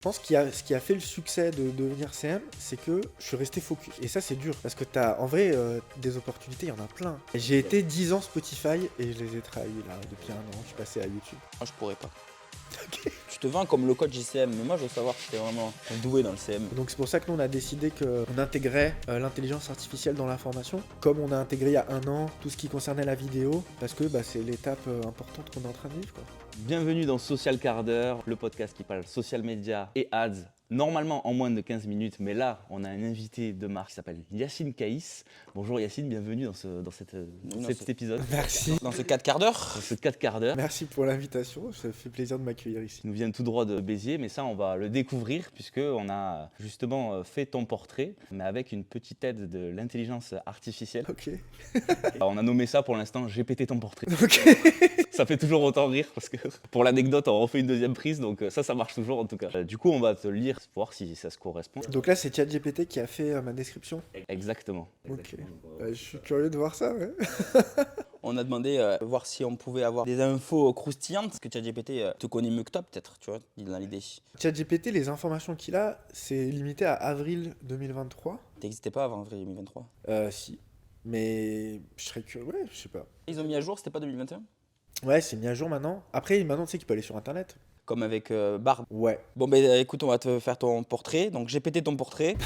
Je pense ce qui a fait le succès de devenir CM, c'est que je suis resté focus. Et ça, c'est dur. Parce que en vrai, des opportunités, il y en a plein. J'ai été 10 ans Spotify et je les ai trahis là. Depuis un an, je suis passé à YouTube. Moi, je pourrais pas. Tu te vends comme le coach JCM, mais moi, je veux savoir si t'es vraiment doué dans le CM. Donc c'est pour ça que nous, on a décidé qu'on intégrait l'intelligence artificielle dans la formation. Comme on a intégré il y a un an tout ce qui concernait la vidéo. Parce que c'est l'étape importante qu'on est en train de vivre, quoi. Bienvenue dans Social Quart d'heure, le podcast qui parle social media et ads. Normalement en moins de 15 minutes, mais là, on a un invité de marque qui s'appelle Yacine Caïs. Bonjour Yacine, bienvenue dans cet épisode. Merci. Dans ce 4 quarts d'heure. Dans ce 4 quarts d'heure. Merci pour l'invitation, ça fait plaisir de m'accueillir ici. Il nous vient tout droit de Béziers, mais ça, on va le découvrir puisqu'on a justement fait ton portrait, mais avec une petite aide de l'intelligence artificielle. Ok. On a nommé ça pour l'instant GPT ton portrait. Ok. Ça fait toujours autant rire parce que pour l'anecdote, on refait une deuxième prise, donc ça marche toujours en tout cas. Du coup, on va te lire pour voir si ça se correspond. Donc là, c'est ChatGPT qui a fait ma description. Exactement. Ok. Je suis curieux de voir ça, ouais. On a demandé voir si on pouvait avoir des infos croustillantes. Parce que ChatGPT te connaît mieux que toi, peut-être, tu vois, il a l'idée. ChatGPT, les informations qu'il a, c'est limité à avril 2023. T'existais pas avant avril 2023. Si. Mais je serais curieux, ouais, je sais pas. Ils ont mis à jour, c'était pas 2021 ? Ouais, c'est mis à jour maintenant. Après, maintenant, tu sais qu'il peut aller sur Internet. Comme avec Barbe. Ouais. Bon, ben écoute, on va te faire ton portrait. Donc, GPT ton portrait.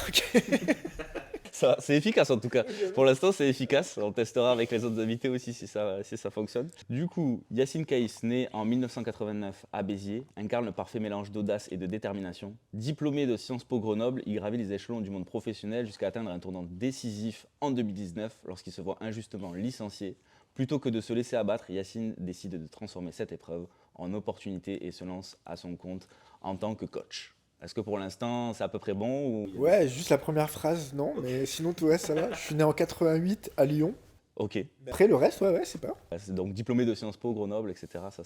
Ça, c'est efficace en tout cas. Pour l'instant, c'est efficace. On testera avec les autres invités aussi si ça fonctionne. Du coup, Yacine Caïs, né en 1989 à Béziers, incarne le parfait mélange d'audace et de détermination. Diplômé de Sciences Po Grenoble, il gravit les échelons du monde professionnel jusqu'à atteindre un tournant décisif en 2019 lorsqu'il se voit injustement licencié. Plutôt que de se laisser abattre, Yacine décide de transformer cette épreuve en opportunité et se lance à son compte en tant que coach. Est-ce que pour l'instant, c'est à peu près bon ou... Ouais, juste la première phrase, non. Mais sinon, tout reste, ça va. Je suis né en 88 à Lyon. Ok. Après, le reste, ouais, c'est pas. C'est donc diplômé de Sciences Po, Grenoble, etc. Ça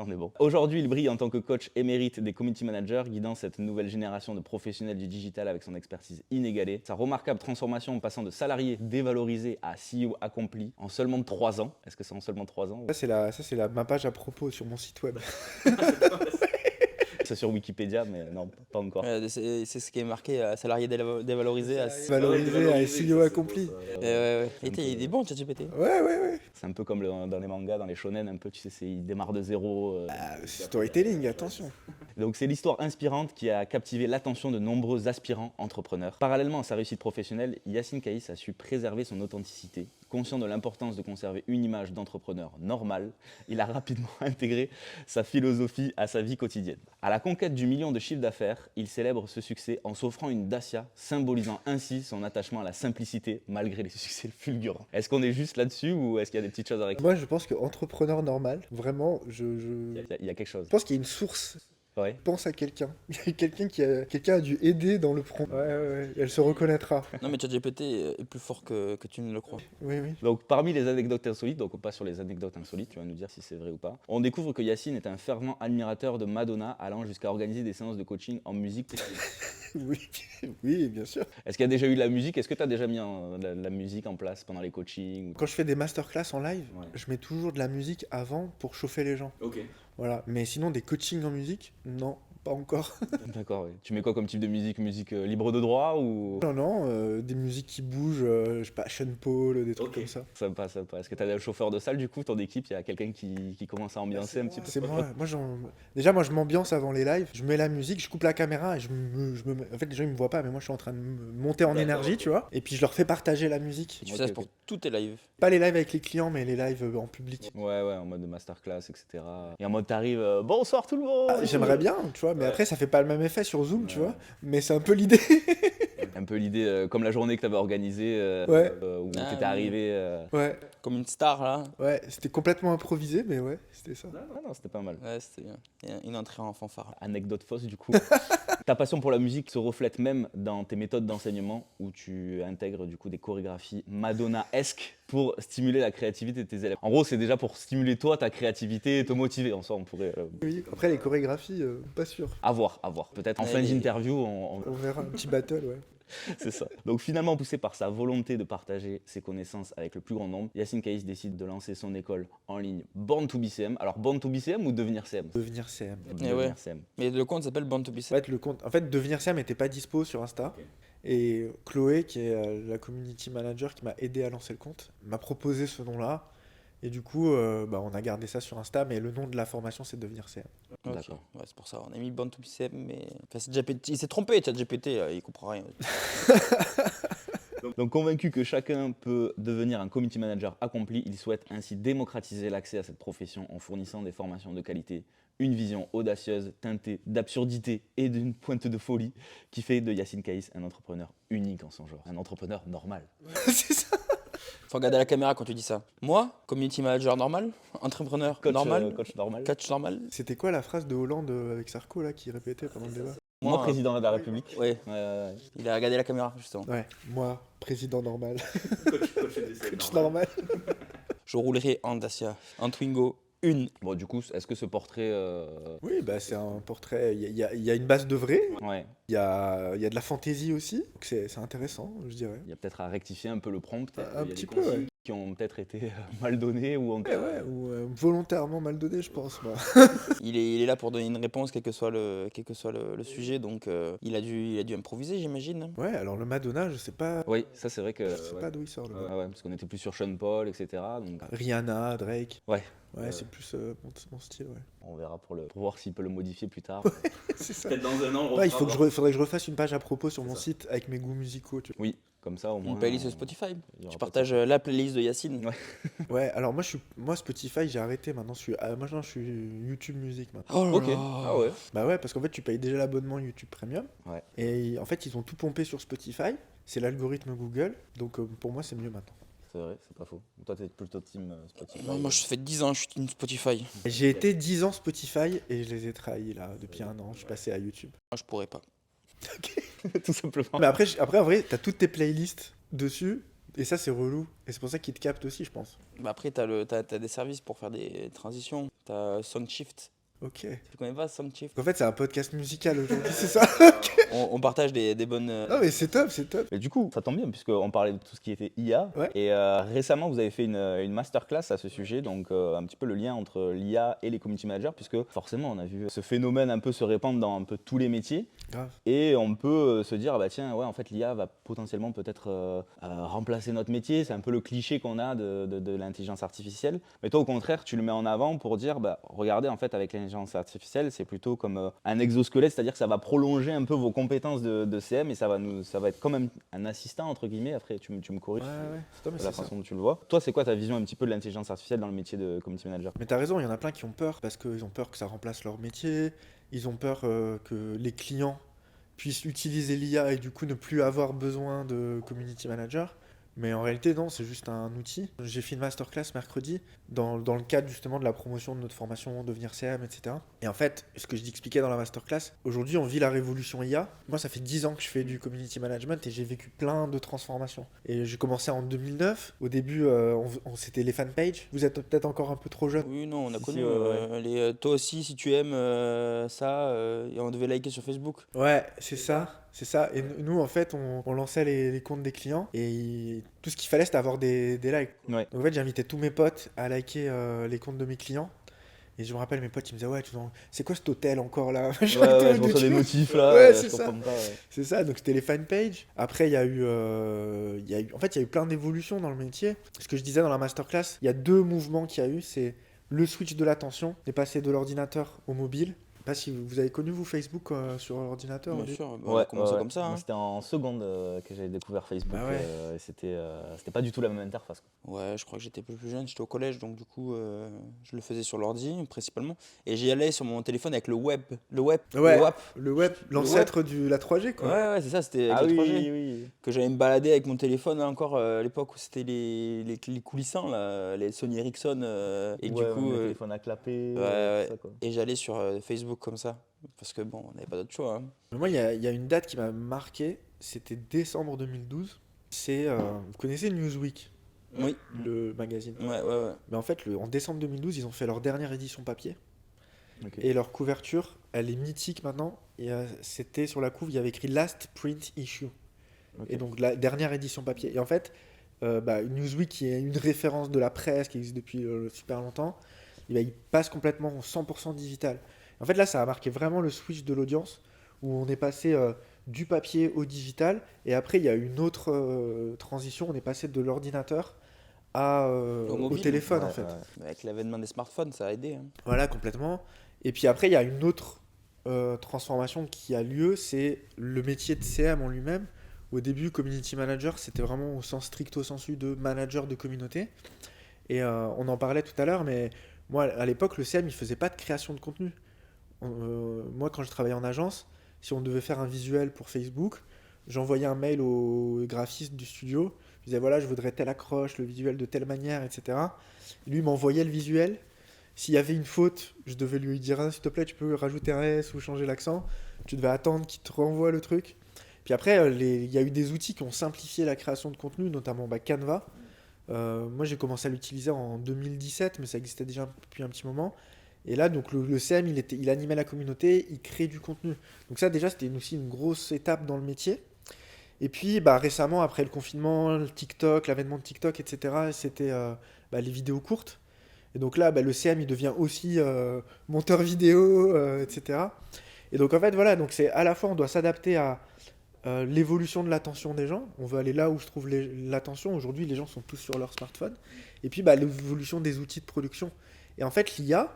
en est bon. Aujourd'hui, il brille en tant que coach émérite des community managers, guidant cette nouvelle génération de professionnels du digital avec son expertise inégalée. Sa remarquable transformation en passant de salarié dévalorisé à CEO accompli en seulement 3 ans. Est-ce que c'est en seulement 3 ans? Ça, c'est ma page à propos sur mon site web. C'est sur Wikipédia, mais non, pas encore. C'est ce qui est marqué, salarié dévalorisé à... Valorisé à SEO accompli. Ouais. Et il est bon, ChatGPT. Ouais. C'est un peu comme dans les mangas, dans les shonen, un peu, tu sais, il démarre de zéro. Storytelling, attention. Donc c'est l'histoire inspirante qui a captivé l'attention de nombreux aspirants entrepreneurs. Parallèlement à sa réussite professionnelle, Yacine Caïs a su préserver son authenticité. Conscient de l'importance de conserver une image d'entrepreneur normal, il a rapidement intégré sa philosophie à sa vie quotidienne. À la conquête du million de chiffre d'affaires, il célèbre ce succès en s'offrant une Dacia, symbolisant ainsi son attachement à la simplicité malgré les succès fulgurants. Est-ce qu'on est juste là-dessus ou est-ce qu'il y a des petites choses à récupérer? Moi, je pense qu'entrepreneur normal, vraiment, Il y a quelque chose. Je pense qu'il y a une source. Ouais. Pense à quelqu'un. Quelqu'un a dû aider dans le prompt. Ouais. Elle se reconnaîtra. Non, mais ChatGPT est plus fort que tu ne le crois. Oui. Donc parmi les anecdotes insolites, donc on passe sur les anecdotes insolites, tu vas nous dire si c'est vrai ou pas. On découvre que Yacine est un fervent admirateur de Madonna, allant jusqu'à organiser des séances de coaching en musique. Oui, bien sûr. Est-ce qu'il y a déjà eu de la musique? Est-ce que tu as déjà mis la musique en place pendant les coachings? Quand je fais des masterclass en live, Ouais. je mets toujours de la musique avant pour chauffer les gens. Ok. Voilà. Mais sinon, des coachings en musique, non, pas encore. D'accord, oui. Tu mets quoi comme type de musique? Musique libre de droit ou... Non, des musiques qui bougent, je sais pas, Sean Paul, des trucs comme ça. Sympa. Est-ce que tu as un chauffeur de salle du coup, ton équipe? Il y a quelqu'un qui commence à ambiancer un petit peu? C'est moi. Déjà, moi, je m'ambiance avant les lives. Je mets la musique, je coupe la caméra et en fait, les gens ils me voient pas, mais moi, je suis en train de me monter en énergie, tu vois. Et puis, je leur fais partager la musique. Et tu fais ça pour tous tes lives. Pas les lives avec les clients, mais les lives en public. Ouais, en mode masterclass, etc. Et en mode t'arrives, bonsoir tout le monde. J'aimerais bien, tu vois, mais après, ça fait pas le même effet sur Zoom, tu vois. Mais c'est un peu l'idée. Un peu l'idée, comme la journée que t'avais organisée, où t'étais arrivé. Ouais, Comme une star, là. ouais, c'était complètement improvisé, mais ouais, c'était ça. Non, c'était pas mal. Ouais, c'était une entrée en fanfare. Anecdote fausse du coup. Ta passion pour la musique se reflète même dans tes méthodes d'enseignement où tu intègres du coup des chorégraphies Madonna-esque pour stimuler la créativité de tes élèves. En gros, c'est déjà pour stimuler toi, ta créativité et te motiver. En soi, on pourrait... Oui, après les chorégraphies, pas sûr. À voir. Peut-être en fin d'interview, On verra un petit battle, ouais. C'est ça. Donc finalement, poussé par sa volonté de partager ses connaissances avec le plus grand nombre, Yacine Kaïs décide de lancer son école en ligne Born to be CM. Alors Born to be CM ou devenir CM? Devenir CM. Devenir ouais. CM. Mais le compte s'appelle Born to be En CM. fait, Devenir CM n'était pas dispo sur Insta. Et Chloé, qui est la community manager qui m'a aidé à lancer le compte, m'a proposé ce nom-là. Et du coup, on a gardé ça sur Insta, mais le nom de la formation, c'est Devenir CM. Ok. D'accord. Ouais, c'est pour ça. On a mis Born to be CM, mais. Enfin, c'est ChatGPT. Il s'est trompé, ChatGPT, il comprend rien. Donc convaincu que chacun peut devenir un community manager accompli, il souhaite ainsi démocratiser l'accès à cette profession en fournissant des formations de qualité, une vision audacieuse, teintée d'absurdité et d'une pointe de folie qui fait de Yacine Kaïs un entrepreneur unique en son genre, un entrepreneur normal. C'est ça. Faut regarder la caméra quand tu dis ça. Moi, community manager normal, entrepreneur normal, Coach normal. coach normal. C'était quoi la phrase de Hollande avec Sarko là, qui répétait pendant le débat? Moi, président de la République. Ouais, Ouais. il a regardé la caméra justement. Ouais, moi, président normal. Coach normal. Je roulerai en Dacia, en Twingo, une. Bon, du coup, est-ce que ce portrait. Oui, c'est un portrait. Il y a une base de vrai, Ouais, il y a de la fantaisie aussi. Donc c'est intéressant, je dirais. il y a peut-être à rectifier un peu le prompt. Un Il y a des petit peu, consignes ouais. qui ont peut-être été mal données ou encore. Ou volontairement mal donné, je pense, moi. Il est là pour donner une réponse, quel que soit le sujet, donc il a dû improviser, j'imagine. Ouais, alors le Madonna, je sais pas, Oui, ça c'est vrai que. je sais pas d'où il sort le Madonna. Ouais, parce qu'on était plus sur Sean Paul, etc. Donc, Rihanna, Drake. ouais, Ouais, c'est plus mon style, ouais. on verra pour voir s'il peut le modifier plus tard. C'est ça. Peut-être dans un an, on Ouais, faudrait que je refasse une page à propos sur mon site avec mes goûts musicaux. Tu Oui, comme ça au moins. Une playlist Spotify. il y aura Tu pas de partages la playlist de Yacine. Ouais. vois. Ouais, alors moi Spotify, j'ai arrêté maintenant. Maintenant, je suis YouTube Music maintenant. Oh là Ok. là. Ah ouais. Bah ouais, parce qu'en fait, tu payes déjà l'abonnement YouTube Premium. Ouais. Et en fait, ils ont tout pompé sur Spotify. C'est l'algorithme Google. Donc pour moi, c'est mieux maintenant. C'est vrai, c'est pas faux. Toi, t'es plutôt team Spotify. Moi, je fais 10 ans, je suis une Spotify. J'ai été 10 ans Spotify et je les ai trahis là. Depuis un an, je suis passé à YouTube. Moi, je pourrais pas. Tout simplement. Mais après, en vrai, t'as toutes tes playlists dessus. Et ça, c'est relou. Et c'est pour ça qu'ils te captent aussi, je pense. Bah après, t'as des services pour faire des transitions. T'as SoundShift. Ok. Tu connais pas SoundShift? En fait, c'est un podcast musical aujourd'hui, c'est ça? On partage des bonnes. Non, mais c'est top, c'est top. Et du coup, ça tombe bien puisqu'on parlait de tout ce qui était IA. Ouais. Et récemment, vous avez fait une masterclass à ce sujet, donc un petit peu le lien entre l'IA et les community managers, puisque forcément, on a vu ce phénomène un peu se répandre dans un peu tous les métiers. Grave. Et on peut se dire, bah tiens, ouais, en fait, l'IA va potentiellement peut-être remplacer notre métier. C'est un peu le cliché qu'on a de l'intelligence artificielle. Mais toi, au contraire, tu le mets en avant pour dire, bah regardez, en fait, avec l'intelligence artificielle, c'est plutôt comme un exosquelette, c'est-à-dire que ça va prolonger un peu vos compétences de CM et ça va être comme un assistant, entre guillemets. Après, tu me corriges Ouais. Non, mais de la c'est ça. façon dont tu le vois. Toi, c'est quoi ta vision un petit peu de l'intelligence artificielle dans le métier de community manager? Mais t'as raison, il y en a plein qui ont peur parce qu'ils ont peur que ça remplace leur métier. Ils ont peur que les clients puissent utiliser l'IA et du coup ne plus avoir besoin de community manager. Mais en réalité, non, c'est juste un outil. J'ai fait une masterclass mercredi dans le cadre justement de la promotion de notre formation Devenir CM, etc. Et en fait, ce que j'expliquais dans la masterclass, aujourd'hui on vit la révolution IA. Moi, ça fait 10 ans que je fais du community management et j'ai vécu plein de transformations. Et j'ai commencé en 2009. Au début, c'était les fanpages. Vous êtes peut-être encore un peu trop jeune. Oui, non, on a Si, connu. si, ouais. Toi aussi, si tu aimes ça, et on devait liker sur Facebook. Ouais, c'est ça. C'est ça. Et nous, en fait, on lançait les comptes des clients et tout ce qu'il fallait, c'était avoir des likes. Ouais. Donc, en fait, j'invitais tous mes potes à liker les comptes de mes clients. Et je me rappelle, mes potes, ils me disaient, ouais, c'est quoi cet hôtel encore là? Ouais, je reçois des notifs là, Ouais, je c'est ça. comprends pas. Ouais. C'est ça, donc c'était les fanpages. Après, il y a eu, en fait, il y a eu plein d'évolutions dans le métier. Ce que je disais dans la masterclass, il y a deux mouvements qu'il y a eu. C'est le switch de l'attention, est passé de l'ordinateur au mobile. Je sais pas si vous avez connu, vous, Facebook sur l'ordinateur au Bien début. sûr, on a commencé comme ça. Moi, Hein. c'était en seconde que j'avais découvert Facebook. Bah ouais. Et c'était pas du tout la même interface. Quoi. Ouais, je crois que j'étais plus jeune, j'étais au collège, donc du coup, je le faisais sur l'ordi principalement. Et j'y allais sur mon téléphone avec le web. Le web. Ouais, Le WAP. le web, l'ancêtre de la 3G, quoi. Ouais, c'est ça, c'était Ah avec oui, le 3G. oui. Que j'allais me balader avec mon téléphone là, encore à l'époque où c'était les coulissants, là, les Sony Ericsson. Et Ouais, du coup, le téléphone à clapper. ouais. Tout ça, quoi. et j'allais sur Facebook comme ça. Parce que bon, on n'avait pas d'autre choix. Hein. Mais moi, il y a une date qui m'a marqué, c'était décembre 2012. Vous connaissez Newsweek, Oui, le magazine. ouais. Mais en fait, en décembre 2012, ils ont fait leur dernière édition papier. Ok. Et leur couverture, elle est mythique maintenant. Et c'était sur la couve, il y avait écrit Last Print Issue. Ok. Et donc la dernière édition papier. Et en fait, Newsweek, qui est une référence de la presse, qui existe depuis super longtemps, il passe complètement au 100% digital. En fait, là, ça a marqué vraiment le switch de l'audience, où on est passé du papier au digital, et après, il y a une autre transition, on est passé de l'ordinateur Au au mobile. téléphone, en Ouais, fait. ouais. Avec l'avènement des smartphones, ça a aidé. Hein. Voilà, complètement. Et puis après, il y a une autre transformation qui a lieu, c'est le métier de CM en lui-même. Au début, community manager, c'était vraiment au sens stricto sensu de manager de communauté. Et on en parlait tout à l'heure, mais moi, à l'époque, le CM, il faisait pas de création de contenu. Moi, quand je travaillais en agence, si on devait faire un visuel pour Facebook, j'envoyais un mail au graphiste du studio. Je disais, voilà, je voudrais telle accroche, le visuel de telle manière, etc. Lui il m'envoyait le visuel. S'il y avait une faute, je devais lui dire, ah, s'il te plaît, tu peux rajouter un S ou changer l'accent. Tu devais attendre qu'il te renvoie le truc. Puis après, il y a eu des outils qui ont simplifié la création de contenu, notamment Canva. Moi, j'ai commencé à l'utiliser en 2017, mais ça existait déjà depuis un petit moment. Et là, donc le CM, il animait la communauté, il créait du contenu. Donc ça, déjà, c'était aussi une grosse étape dans le métier. Et puis, récemment, après le confinement, le TikTok, l'avènement de TikTok, etc., c'était les vidéos courtes. Et donc là, le CM, il devient aussi monteur vidéo, etc. Et donc, en fait, voilà, donc c'est à la fois, on doit s'adapter à l'évolution de l'attention des gens. On veut aller là où se trouve l'attention. Aujourd'hui, les gens sont tous sur leur smartphone. Et puis, l'évolution des outils de production. Et en fait, l'IA,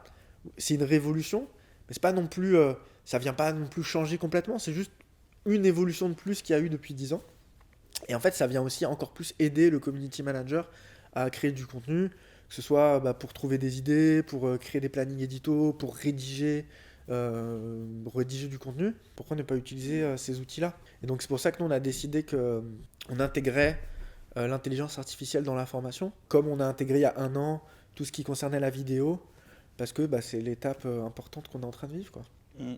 c'est une révolution, mais c'est pas non plus, ça vient pas non plus changer complètement. C'est juste une évolution de plus qu'il y a eu depuis 10 ans. Et en fait, ça vient aussi encore plus aider le community manager à créer du contenu, que ce soit pour trouver des idées, pour créer des plannings édito, pour rédiger du contenu. Pourquoi ne pas utiliser ces outils-là? Et donc c'est pour ça que nous on a décidé qu'on intégrait l'intelligence artificielle dans la formation, comme on a intégré il y a un an tout ce qui concernait la vidéo, parce que c'est l'étape importante qu'on est en train de vivre, quoi. Mm.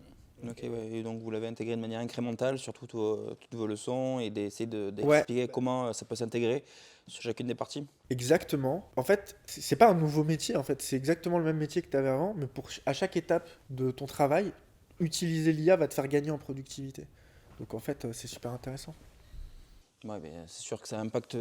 Ok, ouais. Et donc vous l'avez intégré de manière incrémentale sur toutes vos leçons et d'essayer Ouais, d'expliquer comment ça peut s'intégrer sur chacune des parties. exactement. En fait, c'est pas un nouveau métier, en fait, c'est exactement le même métier que tu avais avant, mais à chaque étape de ton travail, utiliser l'IA va te faire gagner en productivité. Donc en fait, c'est super intéressant. Ouais, mais c'est sûr que ça impacte,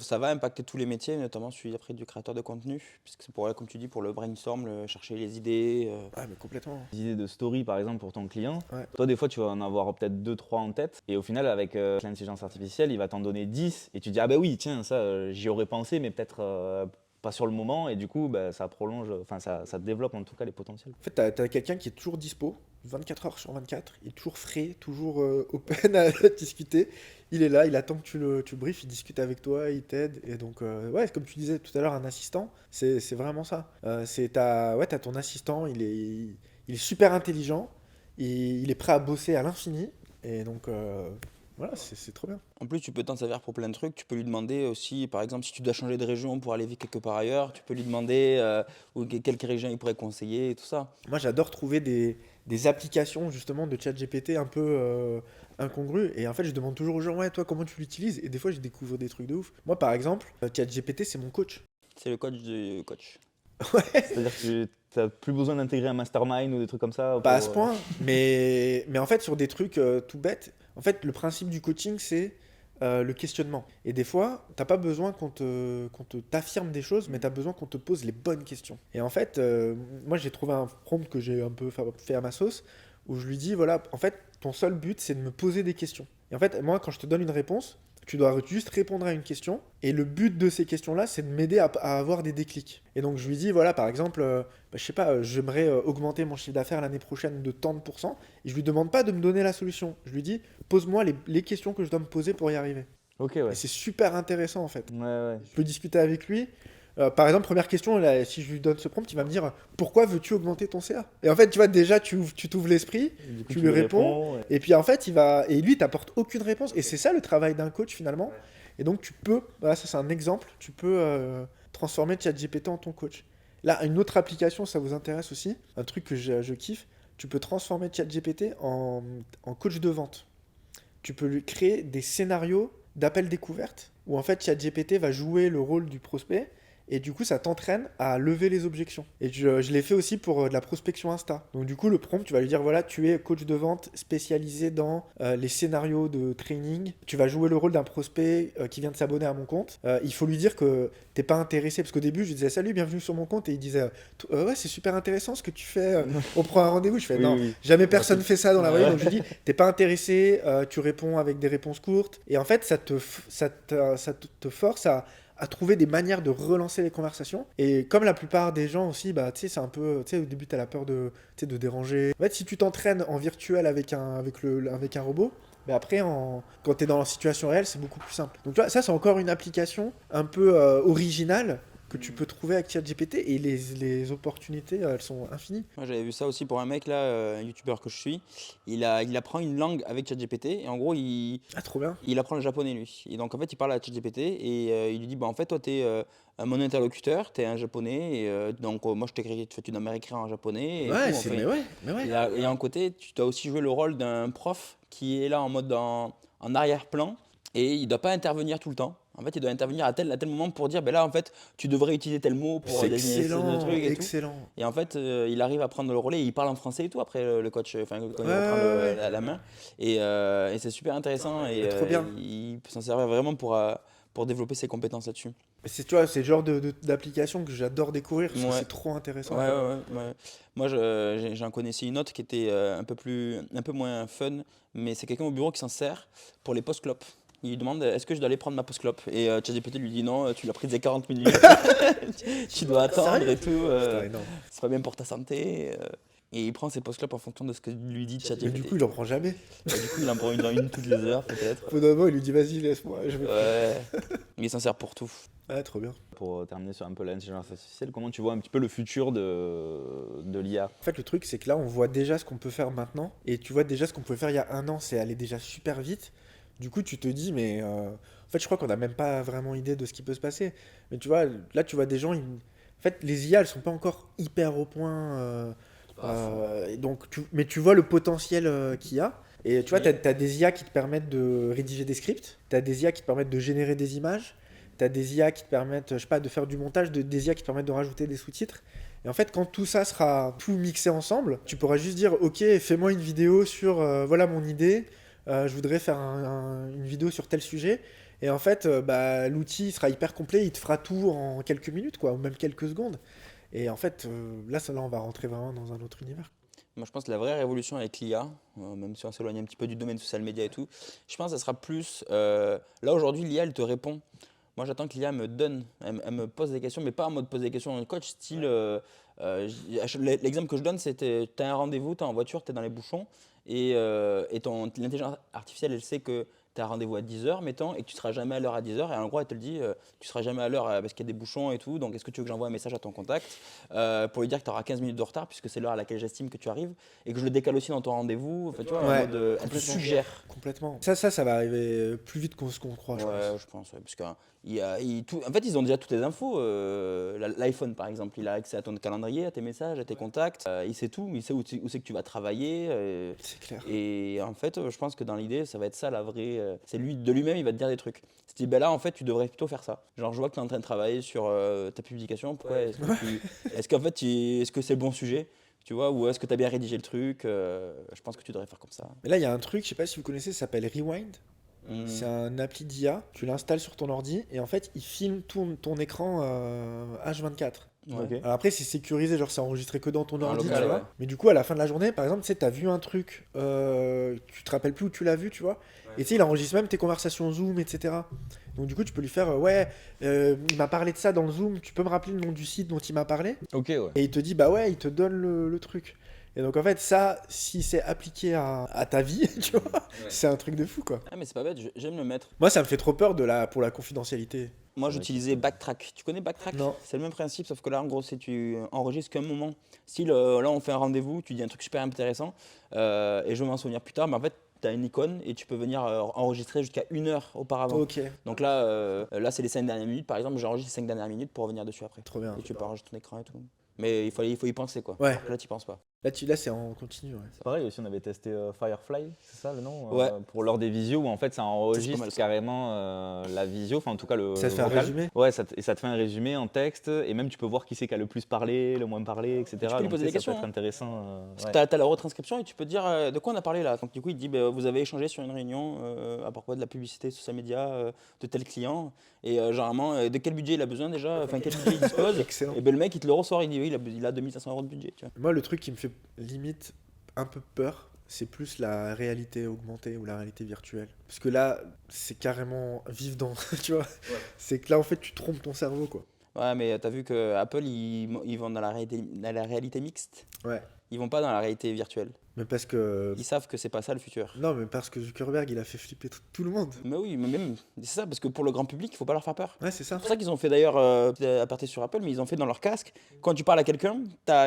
ça va impacter tous les métiers, notamment celui après du créateur de contenu, puisque c'est pour, comme tu dis, pour le brainstorm, chercher les idées. Ouais, mais complètement. Des idées de story par exemple pour ton client. Ouais. Toi des fois tu vas en avoir peut-être 2-3 en tête et au final avec l'intelligence artificielle il va t'en donner 10 et tu dis ah bah oui tiens ça j'y aurais pensé mais peut-être pas sur le moment et du coup ça prolonge, enfin ça développe en tout cas les potentiels. En fait, t'as quelqu'un qui est toujours dispo, 24 heures sur 24, il est toujours frais, toujours open à discuter. Il est là, il attend que tu le briefes, il discute avec toi, il t'aide. Et donc, ouais, comme tu disais tout à l'heure, un assistant, c'est vraiment ça. T'as ton assistant, il est super intelligent, il est prêt à bosser à l'infini. Et donc, voilà, c'est trop bien. En plus, tu peux t'en servir pour plein de trucs. Tu peux lui demander aussi, par exemple, si tu dois changer de région pour aller vivre quelque part ailleurs, tu peux lui demander quelques régions il pourrait conseiller et tout ça. Moi, j'adore trouver des applications justement de ChatGPT un peu incongrues. Et en fait, je demande toujours aux gens, ouais, toi, comment tu l'utilises? Et des fois, je découvre des trucs de ouf. Moi, par exemple, ChatGPT, c'est mon coach. C'est le coach du coach. C'est-à-dire que tu n'as plus besoin d'intégrer un mastermind ou des trucs comme ça Pas à ce point, mais en fait, sur des trucs tout bêtes, en fait, le principe du coaching, c'est le questionnement. Et des fois, t'as pas besoin t'affirme des choses, mais t'as besoin qu'on te pose les bonnes questions. Et en fait, moi, j'ai trouvé un prompt que j'ai un peu fait à ma sauce, où je lui dis, voilà, en fait, ton seul but, c'est de me poser des questions. Et en fait, moi, quand je te donne une réponse, tu dois juste répondre à une question. Et le but de ces questions-là, c'est de m'aider à avoir des déclics. Et donc, je lui dis, voilà, par exemple, je sais pas, j'aimerais augmenter mon chiffre d'affaires l'année prochaine de tant de pourcents. Et je lui demande pas de me donner la solution. Je lui dis, pose-moi les questions que je dois me poser pour y arriver. Ok ouais. Et c'est super intéressant, en fait. Ouais ouais. Je peux discuter avec lui. Par exemple, première question, là, si je lui donne ce prompt, il va me dire pourquoi veux-tu augmenter ton CA? Et en fait, tu vois, déjà, tu t'ouvres l'esprit, Du coup, tu lui réponds, ouais. et puis en fait, et lui, il t'apporte aucune réponse. Et c'est ça le travail d'un coach finalement. Et donc, tu peux, voilà, ça c'est un exemple, tu peux transformer ChatGPT en ton coach. Là, une autre application, ça vous intéresse aussi, un truc que je kiffe, tu peux transformer ChatGPT en coach de vente. Tu peux lui créer des scénarios d'appel découverte où en fait ChatGPT va jouer le rôle du prospect et du coup ça t'entraîne à lever les objections. Et je l'ai fait aussi pour de la prospection Insta. Donc du coup le prompt, tu vas lui dire voilà, tu es coach de vente spécialisé dans les scénarios de training, tu vas jouer le rôle d'un prospect qui vient de s'abonner à mon compte. Il faut lui dire que t'es pas intéressé, parce qu'au début je lui disais salut, bienvenue sur mon compte, et il disait ouais c'est super intéressant ce que tu fais, on prend un rendez-vous. Je fais Oui, non, oui. jamais personne fait ça dans la vraie vie. Ouais. Donc je lui dis t'es pas intéressé, tu réponds avec des réponses courtes, et en fait ça te force à trouver des manières de relancer les conversations. Et comme la plupart des gens aussi, bah, tu sais, c'est un peu, tu sais, au début, t'as la peur de, tu sais, de déranger. En fait, si tu t'entraînes en virtuel avec un robot, mais après, quand tu es dans la situation réelle, c'est beaucoup plus simple. Donc tu vois, ça, c'est encore une application un peu originale que tu peux trouver avec ChatGPT, et les opportunités, elles sont infinies. Moi, j'avais vu ça aussi pour un mec là, un youtubeur que je suis. Il apprend une langue avec ChatGPT et en gros, Ah, trop bien. il apprend le japonais lui. Et donc en fait, il parle à ChatGPT et il lui dit bah en fait, toi, t'es mon interlocuteur, t'es un japonais. Et, donc moi, tu dois m'écrire en japonais et tout. Ouais, Enfin, mais ouais, mais ouais. et à un côté, tu dois aussi jouer le rôle d'un prof qui est là en mode en arrière-plan et il doit pas intervenir tout le temps. En fait, il doit intervenir à tel moment pour dire, ben là, en fait, tu devrais utiliser tel mot pour C'est désigner ce excellent, truc et tout. excellent. Et en fait, il arrive à prendre le relais et il parle en français et tout après le coach, enfin, quand il Ouais, reprend ouais, ouais. la main. Et c'est super intéressant et Trop bien. il peut s'en servir vraiment pour développer ses compétences là-dessus. Tu vois, c'est le genre d'application que j'adore découvrir, parce que Ouais. c'est trop intéressant. Ouais. Moi, j'en connaissais une autre qui était un peu moins fun, mais c'est quelqu'un au bureau qui s'en sert pour les post-clopes. Il lui demande est-ce que je dois aller prendre ma post-clope et ChatGPT lui dit non, tu l'as pris dès 40 minutes, tu dois attendre Sérieux et tout, Putain, énorme. c'est pas bien pour ta santé. Et il prend ses post-clopes en fonction de ce que lui dit Mais ChatGPT. du coup, il en prend jamais. Et du coup, il en prend une toutes les heures peut-être. Au bout d'un moment, il lui dit vas-y, laisse-moi, je vais. Ouais, il s'en sert pour tout. Ah, trop bien. Pour terminer sur un peu l'intelligence artificielle, comment tu vois un petit peu le futur de l'IA? En fait, le truc, c'est que là, on voit déjà ce qu'on peut faire maintenant. Et tu vois déjà ce qu'on pouvait faire il y a un an, c'est aller déjà super vite. Du coup, tu te dis, mais en fait, je crois qu'on n'a même pas vraiment idée de ce qui peut se passer. Mais tu vois, là, tu vois des gens. En fait, les IA, elles sont pas encore hyper au point. Et donc, mais tu vois le potentiel qu'il y a. Et tu vois, tu as des IA qui te permettent de rédiger des scripts. Tu as des IA qui te permettent de générer des images. Tu as des IA qui te permettent, je sais pas, de faire du montage, des IA qui te permettent de rajouter des sous-titres. Et en fait, quand tout ça sera tout mixé ensemble, tu pourras juste dire, ok, fais-moi une vidéo sur, voilà mon idée, je voudrais faire une vidéo sur tel sujet. Et en fait, bah, l'outil sera hyper complet, il te fera tout en quelques minutes, quoi, ou même quelques secondes. Et en fait, là, on va rentrer vraiment dans un autre univers. Moi, je pense que la vraie révolution avec l'IA, même si on s'éloigne un petit peu du domaine social media et tout, je pense que ça sera plus. Là, aujourd'hui, l'IA, elle te répond. Moi, j'attends que l'IA me donne, elle me pose des questions, mais pas en mode pose des questions en coach, style. L'exemple que je donne, c'est tu as un rendez-vous, tu es en voiture, tu es dans les bouchons, et l'intelligence artificielle, elle sait que tu as un rendez-vous à 10h, mettons, et que tu ne seras jamais à l'heure à 10h, et en gros, elle te le dit, tu ne seras jamais à l'heure parce qu'il y a des bouchons et tout, donc est-ce que tu veux que j'envoie un message à ton contact pour lui dire que tu auras 15 minutes de retard, puisque c'est l'heure à laquelle j'estime que tu arrives, et que je le décale aussi dans ton rendez-vous, enfin, tu vois, en Ouais, mode, elle te complètement. suggère. Complètement. Ça va arriver plus vite qu'on ce qu'on croit, je pense. Ouais, je pense, ouais, parce en fait, ils ont déjà toutes les infos. L'iPhone, par exemple, il a accès à ton calendrier, à tes messages, à tes contacts. Il sait tout, il sait où c'est que tu vas travailler. C'est clair. Et en fait, je pense que dans l'idée, ça va être ça la vraie. C'est lui, de lui-même, il va te dire des trucs. Il se dit, ben là, en fait, tu devrais plutôt faire ça. Genre, je vois que tu es en train de travailler sur ta publication. Pourquoi est-ce qu'en fait, est-ce que c'est le bon sujet? Tu vois, ou est-ce que tu as bien rédigé le truc? Je pense que tu devrais faire comme ça. Mais là, il y a un truc, je sais pas si vous connaissez, ça s'appelle Rewind. Hmm. C'est un appli d'IA, tu l'installes sur ton ordi et en fait il filme ton écran H24. Ouais. Ok. Alors après c'est sécurisé, genre c'est enregistré que dans ton En ordi, local, tu vois. ouais. Mais du coup à la fin de la journée, par exemple, tu sais, t'as vu un truc, tu te rappelles plus où tu l'as vu, tu vois. Et tu sais, il enregistre même tes conversations Zoom, etc. Donc du coup tu peux lui faire, ouais, il m'a parlé de ça dans le Zoom, tu peux me rappeler le nom du site dont il m'a parlé? Ok, ouais. Et il te dit, bah ouais, il te donne le truc. Et donc en fait ça, si c'est appliqué à ta vie, tu vois, c'est un truc de fou quoi. Ah, mais c'est pas bête, j'aime le mettre. Moi, ça me fait trop peur pour la confidentialité. Moi, C'est vrai j'utilisais Backtrack. Tu connais Backtrack? Non. C'est le même principe, sauf que là, en gros, c'est tu enregistres qu'un moment. Si là, on fait un rendez-vous, tu dis un truc super intéressant, et je vais m'en souvenir plus tard, mais en fait, tu as une icône et tu peux venir enregistrer jusqu'à 1 heure auparavant. Ok, Donc là, c'est les 5 dernières minutes, par exemple, j'enregistre les 5 dernières minutes pour revenir dessus après. trop bien. Et tu peux enregistrer ton écran et tout. Mais il faut y penser, quoi. Ouais. Là, tu penses pas. Là c'est en continu, ouais. C'est pareil aussi, on avait testé Firefly, c'est ça le nom Ouais. pour l'heure des visios où en fait ça enregistre pas mal, ça. carrément la visio, enfin en tout cas le Ça te fait un vocal. résumé. Ouais, et ça te fait un résumé en texte et même tu peux voir qui c'est qui a le plus parlé, le moins parlé, etc. peux lui Donc, poser tu sais, des ça questions, peut être hein. intéressant. Parce que t'as la retranscription et tu peux te dire de quoi on a parlé là. Donc du coup il te dit vous avez échangé sur une réunion à propos de la publicité social média de tel client et généralement de quel budget il a besoin déjà, enfin quel budget il dispose. Excellent. Et ben le mec il te le ressort, il dit oui il a 2500 € de budget. Tu vois. Moi, le truc qui me fait limite un peu peur, c'est plus la réalité augmentée ou la réalité virtuelle. Parce que là, c'est carrément vivre dans, tu vois. C'est que là, en fait, tu trompes ton cerveau, quoi. Ouais mais t'as vu que Apple ils vont dans la réalité mixte. Ouais. Ils vont pas dans la réalité virtuelle. Mais parce que... Ils savent que c'est pas ça le futur. Non, mais parce que Zuckerberg, il a fait flipper tout le monde. Mais oui, mais même, c'est ça, parce que pour le grand public, il faut pas leur faire peur. Ouais, c'est ça. C'est pour ça qu'ils ont fait d'ailleurs, aparté sur Apple, mais ils ont fait dans leur casque, quand tu parles à quelqu'un,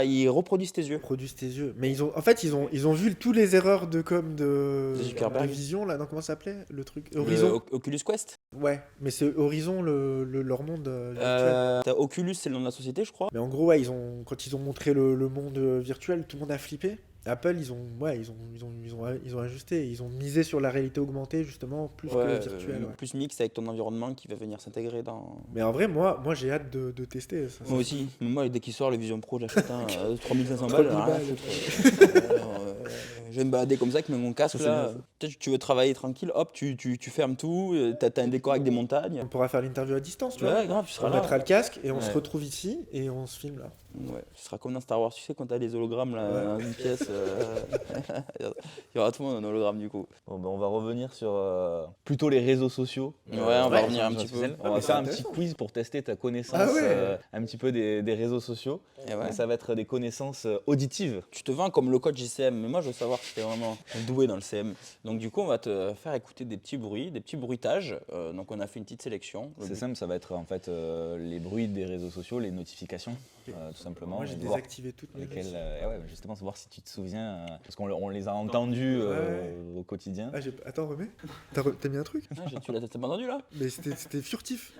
ils reproduisent tes yeux. Produisent tes yeux. Mais en fait, ils ont vu tous les erreurs de com de Zuckerberg. de vision, là. Non, comment ça s'appelait le truc Le Horizon. Oculus Quest. Ouais, mais c'est Horizon, leur monde virtuel. T'as Oculus, c'est le nom de la société, je crois. Mais en gros, ouais, quand ils ont montré le monde virtuel, tout le monde a flippé. Apple, ils ont ajusté, ils ont misé sur la réalité augmentée justement plus que virtuelle. Ouais. Plus mixte avec ton environnement qui va venir s'intégrer dans. Mais en vrai, moi j'ai hâte de tester ça. Moi aussi. Moi, dès qu'il sort le Vision Pro, j'achète un 3500 3000 balles. Rien à balles. foutre. Je vais me balader comme ça avec mon casque Ça, c'est là. bien. Peut-être que tu veux travailler tranquille, hop, tu fermes tout, t'as un décor avec des montagnes. On pourra faire l'interview à distance, tu vois. Ouais, grave, tu seras On là. mettra le casque et on Ouais. se retrouve ici et on se filme là. Ouais, ce sera comme dans Star Wars, tu sais, quand t'as les hologrammes là, Ouais. dans une pièce, il y aura tout le monde en hologramme du coup. Bon, ben, on va revenir sur plutôt les réseaux sociaux. Ouais, on va ouais, revenir un sur petit peu. social. On Ah, va mais faire c'est un petit intéressant. quiz pour tester ta connaissance Ah ouais. un petit peu des réseaux sociaux. Et ouais. Et ça va être des connaissances auditives. Tu te vends comme le coach JCM, mais moi je veux savoir si t'es vraiment doué dans le CM. Donc du coup, on va te faire écouter des petits bruits, des petits bruitages. Donc on a fait une petite sélection. Le C'est but- simple, ça va être en fait les bruits des réseaux sociaux, les notifications, tout simplement. Moi j'ai et voir désactivé toutes mes lesquels, notes. ouais, justement, savoir si tu te souviens, parce qu'on les a entendus Ouais. au quotidien. Ah, attends, remets. T'as mis un truc Ah, tu l'as pas entendu là. Mais c'était furtif.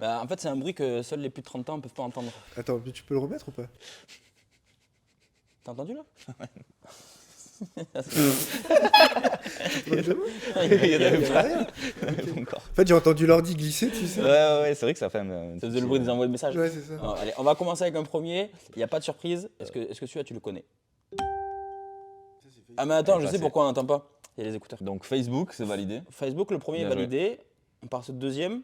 En fait, c'est un bruit que seuls les plus de 30 ans ne peuvent pas entendre. Attends, mais tu peux le remettre ou pas? T'as entendu là? Vraiment Il y en avait Il y pas. a rien. Encore. En fait, j'ai entendu l'ordi glisser, tu sais. Ouais, c'est vrai que ça fait un Ça faisait le bruit des envois de messages. Ouais, c'est ça. Non, allez, on va commencer avec un premier. Il n'y a pas de surprise. Est-ce que celui-là, tu le connais? Ah, mais attends, je sais pourquoi on n'entend pas. Il y a les écouteurs. Donc Facebook, c'est validé. Facebook, le premier Bien est joué. validé. On passe au deuxième.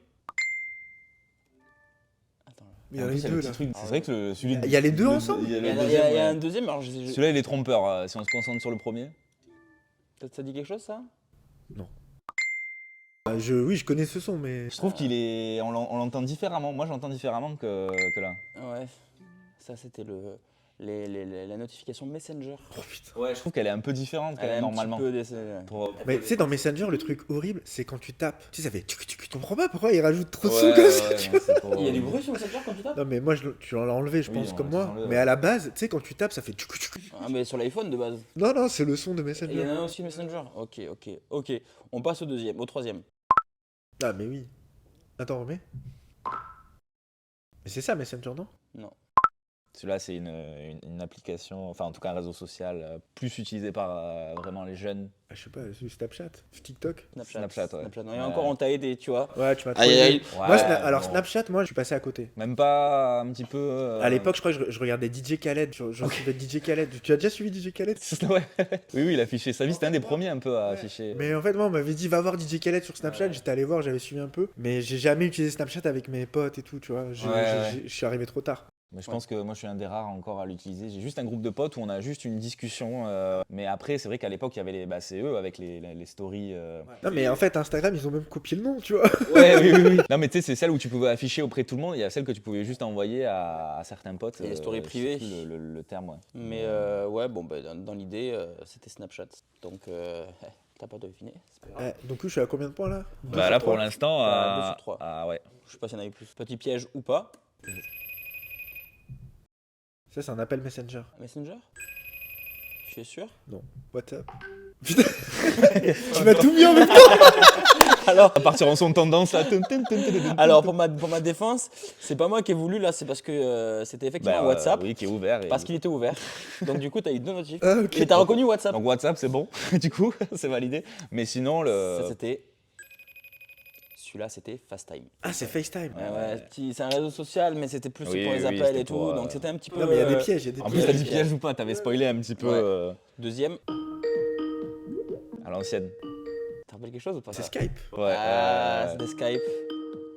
Attends. Mais il y en En a plus, les le deux petit là. truc, c'est vrai que celui Il y a les deux ensemble Il y a Il le y a- deuxième, il y a ouais. un deuxième. Alors, Celui-là, il est trompeur si on se concentre sur le premier. Ça dit quelque chose, ça? Oui, je connais ce son, mais. Je trouve on l'entend différemment. Moi, j'entends différemment que là. Ouais. Ça, c'était la notification Messenger. Oh putain. Ouais, je trouve qu'elle est un peu différente quand Elle est même un petit normalement. peu décevante. Mais tu sais, dans Messenger, le truc horrible, c'est quand tu tapes. Tu sais, ça fait. Tu comprends pas pourquoi ils rajoutent trop de Ouais, sons comme ça, ouais, tu non, vois. c'est pour- Il y a du bruit sur Messenger quand tu tapes? Non, mais moi, tu l'as enlevé, je Oui, pense, on comme l'a moi. enlevé, Mais ouais. à la base, tu sais, quand tu tapes, ça fait. Ah, mais sur l'iPhone de base. Non, c'est le son de Il y en Messenger. a un aussi Messenger. Ok. On passe au troisième. Ah, mais oui. Attends, remets. Mais c'est ça, Messenger, non? Non. Celui-là, c'est une application, enfin en tout cas un réseau social plus utilisé par vraiment les jeunes. Ah, je sais pas, c'est Snapchat, TikTok. Snapchat, ouais. Non, et encore, on t'a aidé, tu vois. Ouais, tu m'as Aïe, trouvé. aïe. Moi, Ouais, alors bon. Snapchat, moi, je suis passé à côté. Même pas un petit peu. À l'époque, je crois que je regardais DJ Khaled. Je suivais DJ Khaled. Tu as déjà suivi DJ Khaled? Ouais. Oui, il affichait sa vie. C'était un des premiers un peu à afficher. Mais en fait, moi, on m'avait dit, va voir DJ Khaled sur Snapchat. J'étais allé voir, j'avais suivi un peu. Mais j'ai jamais utilisé Snapchat avec mes potes et tout, tu vois. Je suis arrivé trop tard. Mais je pense que moi je suis un des rares encore à l'utiliser. J'ai juste un groupe de potes où on a juste une discussion. Mais après, c'est vrai qu'à l'époque, il y avait c'est eux avec les stories. Non, mais en fait, Instagram, ils ont même copié le nom, tu vois. Ouais, oui. Non, mais tu sais, c'est celle où tu pouvais afficher auprès de tout le monde. Il y a celle que tu pouvais juste envoyer à certains potes. Et les stories je sais privées. plus le terme, ouais. Mais ouais, bon, bah, dans l'idée, c'était Snapchat. Donc, t'as pas deviné. C'est pas grave. Donc, je suis à combien de points là? Deux Bah sur là, trois. pour l'instant, Ah, 2 sur 3. ah ouais. Je sais pas s'il y en avait plus. Petit piège ou pas. Ça, c'est un appel Messenger. Messenger? Tu es sûr? WhatsApp. Putain, tu m'as tout mis en même temps. Alors, À partir en son tendance là. alors pour ma défense, c'est pas moi qui ai voulu là, c'est parce que c'était effectivement WhatsApp. Oui, qui est ouvert. Parce qu'il était ouvert. Donc du coup, tu as eu 2 notifs. Ah, ok. Mais tu as reconnu WhatsApp. Donc WhatsApp, c'est bon. Du coup, c'est validé. Mais sinon, Ça, c'était. Celui-là, c'était FaceTime. Ah, c'est FaceTime. C'est un réseau social, mais c'était plus Oui, pour les oui, appels c'était et tout. pour, Donc c'était un petit peu. Non, mais il y a des pièges, il y a des en plus, pièges. t'as dit piège ou pas? T'avais spoilé un petit peu Ouais. Deuxième, à l'ancienne. t'as rappelles quelque chose ou pas C'est ça Skype. Ouais. C'était Skype.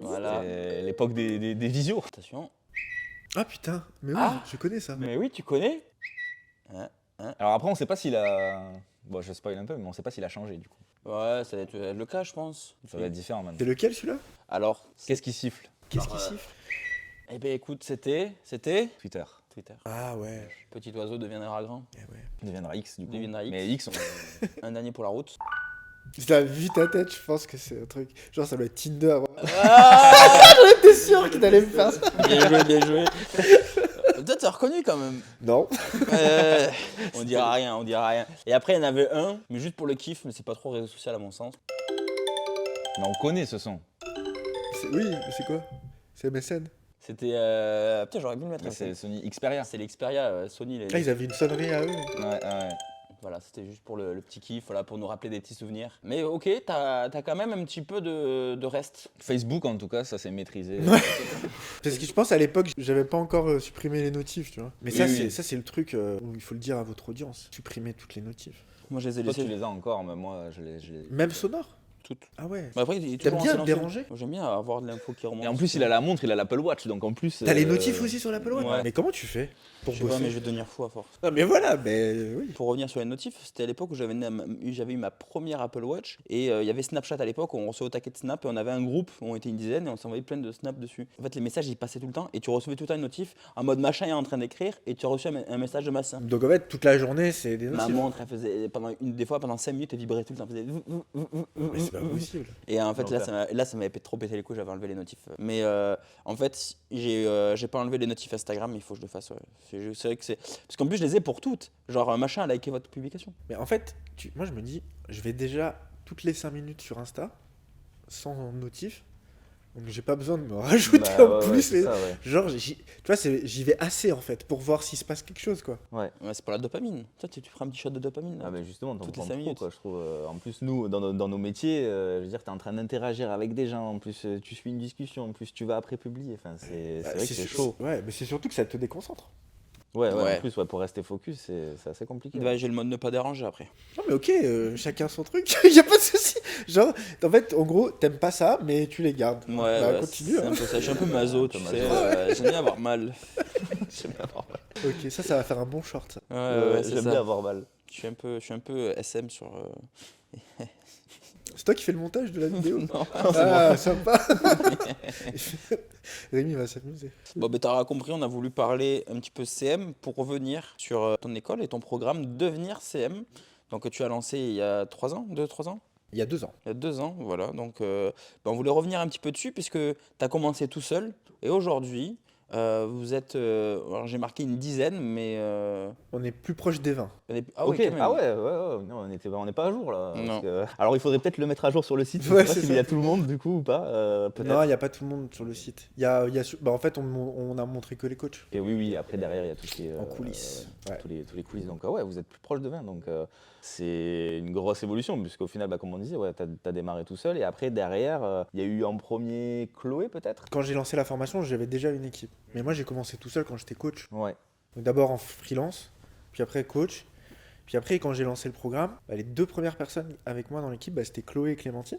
Voilà. C'est l'époque des visios. Attention. Ah putain, mais oui, Ah. je connais ça. Mais oui, tu connais. Alors après, on sait pas s'il a. Bon, je spoil un peu, mais on sait pas s'il a changé du coup. Ouais, ça va être le cas, je pense. Ça va être différent maintenant. C'est lequel celui-là? Alors, Qu'est-ce qui siffle? Qu'est-ce qui siffle? eh ben écoute, c'était Twitter. Twitter. Ah ouais. Petit oiseau deviendra grand. Eh ouais. Il deviendra X du coup. Deviendra X. Mais X, Un dernier pour la route. T'as vu ta tête, je pense que c'est un truc. Genre, ça doit être Tinder. Ah J'étais sûr qu'il allait me faire ça. Bien joué, bien joué. Peut-être t'as reconnu quand même. Non. On dira rien, on dira rien. Et après, il y en avait un, mais juste pour le kiff, mais c'est pas trop réseau social à mon sens. mais on connaît ce son. Oui, mais c'est quoi? C'est MSN. C'était. Putain, j'aurais pu le mettre. Mais c'est Sony Xperia. C'est l'Xperia, Sony. Ah, ils avaient une sonnerie à eux. Ouais. Voilà, c'était juste pour le petit kiff, voilà, pour nous rappeler des petits souvenirs. Mais ok, t'as quand même un petit peu de reste. Facebook en tout cas, ça s'est maîtrisé. Parce que je pense à l'époque, j'avais pas encore supprimé les notifs, tu vois. Mais Oui, ça, oui. c'est le truc où il faut le dire à votre audience. Supprimer toutes les notifs. Moi, je les ai Toi, tu laissés les as encore, mais moi, je les. Même sonore. toutes. Ah ouais. Mais après, il est T'aimes toujours en bien te silencieux. déranger? Moi, j'aime bien avoir de l'info qui remonte. Et en plus, il a la montre, il a l'Apple Watch, donc en plus. T'as les notifs aussi sur l'Apple Watch? Ouais. Mais comment tu fais pour Je sais pas, bosser? mais je vais devenir fou à force. Non mais voilà, mais oui. Pour revenir sur les notifs, c'était à l'époque où j'avais eu ma première Apple Watch et il y avait Snapchat à l'époque où on recevait au taquet de Snap et on avait un groupe où on était une dizaine et on s'envoyait plein de snaps dessus. En fait, les messages ils passaient tout le temps et tu recevais tout le temps une notif en mode machin est en train d'écrire et tu as reçu un message de machin. Donc en fait, toute la journée, c'est des Ma notifs. montre, elle faisait des fois pendant 5 minutes, elle vibrait tout le temps. Elle faisait Mais c'est pas possible. Et en fait, Non, là, ça m'avait trop pété les couilles, j'avais enlevé les notifs. Mais en fait, j'ai pas enlevé les notifs Instagram, il faut que je le fasse. Ouais. C'est vrai que c'est. Parce qu'en plus, je les ai pour toutes. Genre, machin a liké votre publication. Mais en fait, moi je me dis, je vais déjà toutes les 5 minutes sur Insta, sans notif. Donc j'ai pas besoin de me rajouter en plus. c'est ça, ouais. Genre, tu vois, j'y vais assez en fait pour voir s'il se passe quelque chose quoi. Ouais. Ouais, c'est pour la dopamine. Toi, tu feras un petit shot de dopamine. Là. Ah, mais justement, t'en Toutes les prends 5 trop, minutes. quoi, je trouve. En plus, nous, dans nos métiers, je veux dire, t'es en train d'interagir avec des gens. En plus, tu suis une discussion. En plus, tu vas après publier. Enfin, c'est vrai que c'est chaud. Ouais, mais c'est surtout que ça te déconcentre. Ouais, Ouais. en plus, pour rester focus, c'est assez compliqué. Ouais, j'ai le mode ne pas déranger après. Non mais ok, chacun son truc, y a pas de souci. Genre, en fait, en gros, t'aimes pas ça, mais tu les gardes. Ouais, Bah, ouais, continue. c'est un Hein. peu ça. Je suis un peu maso, tu Un peu sais. maso. J'aime bien avoir mal. J'aime bien avoir mal. Ok, ça va faire un bon short ça. Ouais, c'est J'aime ça. bien avoir mal. Je suis un peu SM sur. C'est toi qui fais le montage de la vidéo? Non. Ah, sympa. Rémi va s'amuser. Bon, ben t'auras compris, on a voulu parler un petit peu CM pour revenir sur ton école et ton programme Devenir CM. Donc, que tu as lancé il y a 3 ans, 2-3 ans? Il y a 2 ans. Il y a 2 ans, voilà. Donc, on voulait revenir un petit peu dessus puisque tu as commencé tout seul. Et aujourd'hui, vous êtes. Alors, j'ai marqué une dizaine, mais. On est plus proche des 20. Ah, oui, Ok, quand même. ah ouais, non, on n'est pas à jour là. Non. Parce que- Alors il faudrait peut-être le mettre à jour sur le site. Ouais, Je sais pas c'est s'il ça. y a tout le monde du coup ou pas. Peut-être. Non, il n'y a pas tout le monde sur le site. Bah, en fait, on a montré que les coachs. Et oui, après derrière il y a tout ce qui est En coulisses. Ouais. tous les coulisses. Donc ouais, vous êtes plus proche de 20. Donc c'est une grosse évolution puisqu'au final, comme on disait, ouais, t'as démarré tout seul et après derrière, il y a eu en premier Chloé peut-être. Quand j'ai lancé la formation, j'avais déjà une équipe. Mais moi, j'ai commencé tout seul quand j'étais coach. Ouais. Donc d'abord en freelance, puis après coach. Puis après, quand j'ai lancé le programme, les 2 premières personnes avec moi dans l'équipe, c'était Chloé et Clémentine,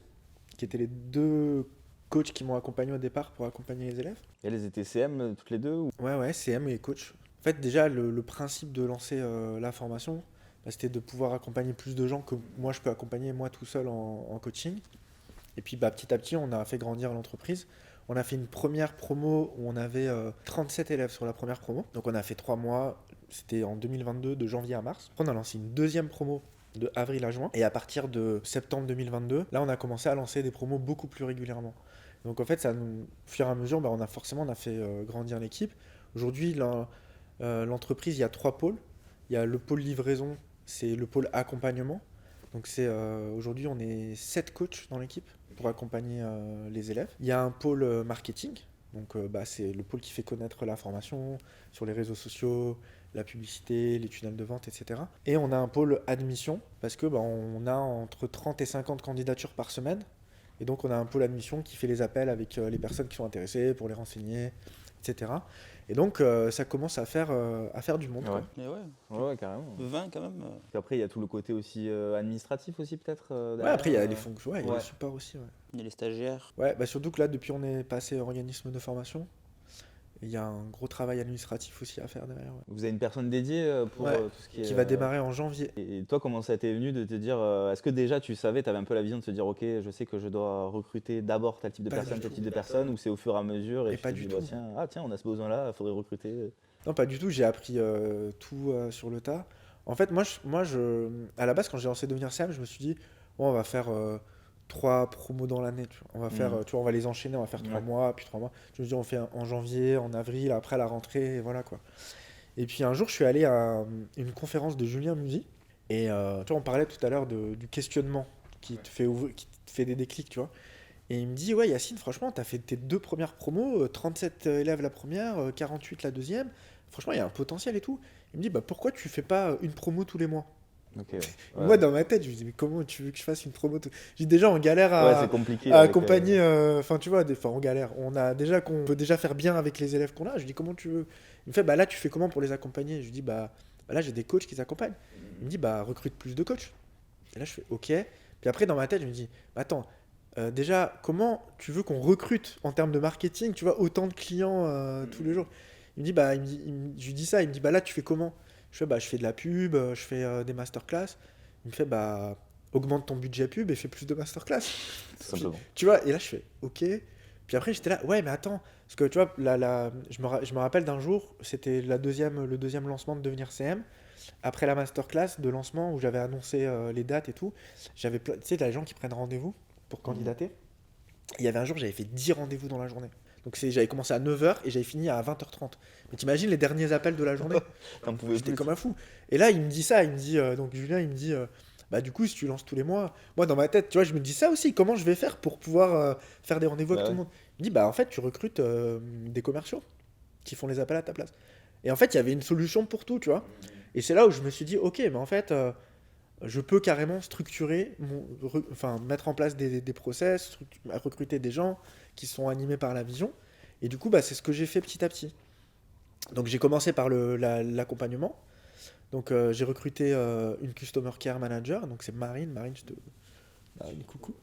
qui étaient les 2 coachs qui m'ont accompagné au départ pour accompagner les élèves. Et elles étaient CM toutes les deux ou... Ouais, CM et coach. En fait, déjà, le principe de lancer la formation, c'était de pouvoir accompagner plus de gens que moi, je peux accompagner moi tout seul en coaching. Et puis, petit à petit, on a fait grandir l'entreprise. On a fait une première promo où on avait 37 élèves sur la première promo. Donc, on a fait 3 mois. C'était en 2022, de janvier à mars. Après, on a lancé une deuxième promo de avril à juin. Et à partir de septembre 2022, là, on a commencé à lancer des promos beaucoup plus régulièrement. Donc, en fait, au fur et à mesure, on a fait grandir l'équipe. Aujourd'hui, l'entreprise, il y a 3 pôles. Il y a le pôle livraison, c'est le pôle accompagnement. Donc, aujourd'hui, on est 7 coachs dans l'équipe. pour accompagner les élèves. Il y a un pôle marketing, donc c'est le pôle qui fait connaître la formation sur les réseaux sociaux, la publicité, les tunnels de vente, etc. Et on a un pôle admission, parce que on a entre 30 et 50 candidatures par semaine. Et donc on a un pôle admission qui fait les appels avec les personnes qui sont intéressées pour les renseigner, etc. Et donc ça commence à faire du monde. Ouais. Quoi. Mais ouais, Ouais, carrément. 20 quand même. Puis après, il y a tout le côté aussi administratif aussi peut-être. Ouais, après il y a les fonctions, il y a Ouais. le support aussi. Ouais. Il y a les stagiaires. Ouais, surtout que là, depuis on est passé organisme de formation, il y a un gros travail administratif aussi à faire derrière. Ouais. Vous avez une personne dédiée pour Ouais, tout ce qui est. Qui va démarrer en janvier. Et toi, comment ça t'est venu de te dire, est-ce que déjà tu savais, tu avais un peu la vision de se dire, ok, je sais que je dois recruter d'abord tel type de Pas personne, du tel tout. type de personne, ou c'est au fur et à mesure et Et tu pas te du dis, tout. tiens, on a ce besoin-là, il faudrait recruter. Non, pas du tout, j'ai appris tout sur le tas. En fait, à la base, quand j'ai lancé Devenir CM, je me suis dit, bon, on va faire 3 promos dans l'année. Tu vois. On va faire, tu vois, on va les enchaîner, on va faire 3 Ouais. mois, puis 3 mois. Je me suis dit, on fait en janvier, en avril, après la rentrée, et voilà quoi. Et puis un jour, je suis allé à une conférence de Julien Musy. Et tu vois, on parlait tout à l'heure du questionnement qui te fait des déclics, tu vois. Et il me dit, ouais, Yacine, franchement, t'as fait tes 2 premières promos, 37 élèves la première, 48 la deuxième. Franchement, il y a un potentiel et tout. Il me dit, bah pourquoi tu fais pas une promo tous les mois? Ok, ouais. Moi, dans ma tête, je me dis, mais comment tu veux que je fasse une promo J'ai déjà en galère Ouais, à, c'est compliqué. à avec, accompagner. Enfin, tu vois, enfin, en galère. Qu'on veut déjà faire bien avec les élèves qu'on a. Je lui dis, comment tu veux? Il me fait, bah là, tu fais comment pour les accompagner? Je lui dis, bah là, j'ai des coachs qui accompagnent. Il me dit, bah recrute plus de coachs. Et là, je fais, ok. Puis après, dans ma tête, je me dis, bah attends, déjà, comment tu veux qu'on recrute en termes de marketing, tu vois, autant de clients tous les jours? Il me dit, bah, je lui dis ça, il me dit, bah là, tu fais comment? Je fais, bah, je fais de la pub, je fais des masterclass. Il me fait, bah, augmente ton budget pub et fais plus de masterclass. tout simplement. Tu vois, et là, je fais, ok. Puis après, j'étais là, ouais, mais attends, parce que tu vois, je me rappelle d'un jour, c'était le deuxième lancement de Devenir CM. Après la masterclass de lancement où j'avais annoncé les dates et tout, tu sais, t'as les gens qui prennent rendez-vous pour candidater. Il y avait un jour, j'avais fait 10 rendez-vous dans la journée. Donc j'avais commencé à 9h et j'avais fini à 20h30. Mais t'imagines les derniers appels de la journée? T'en pouvais J'étais plus. comme un fou. Et là, il me dit ça, il me dit, donc Julien, il me dit, bah du coup, si tu lances tous les mois, moi dans ma tête, tu vois, je me dis ça aussi, comment je vais faire pour pouvoir faire des rendez-vous avec Bah tout le monde? Il me dit, bah en fait, tu recrutes des commerciaux qui font les appels à ta place. Et en fait, il y avait une solution pour tout, tu vois. Et c'est là où je me suis dit, ok, mais en fait, je peux carrément structurer, mettre en place des process, recruter des gens qui sont animés par la vision. Et du coup, bah, c'est ce que j'ai fait petit à petit. Donc j'ai commencé par l'accompagnement. Donc j'ai recruté une Customer Care Manager, donc c'est Marine, coucou,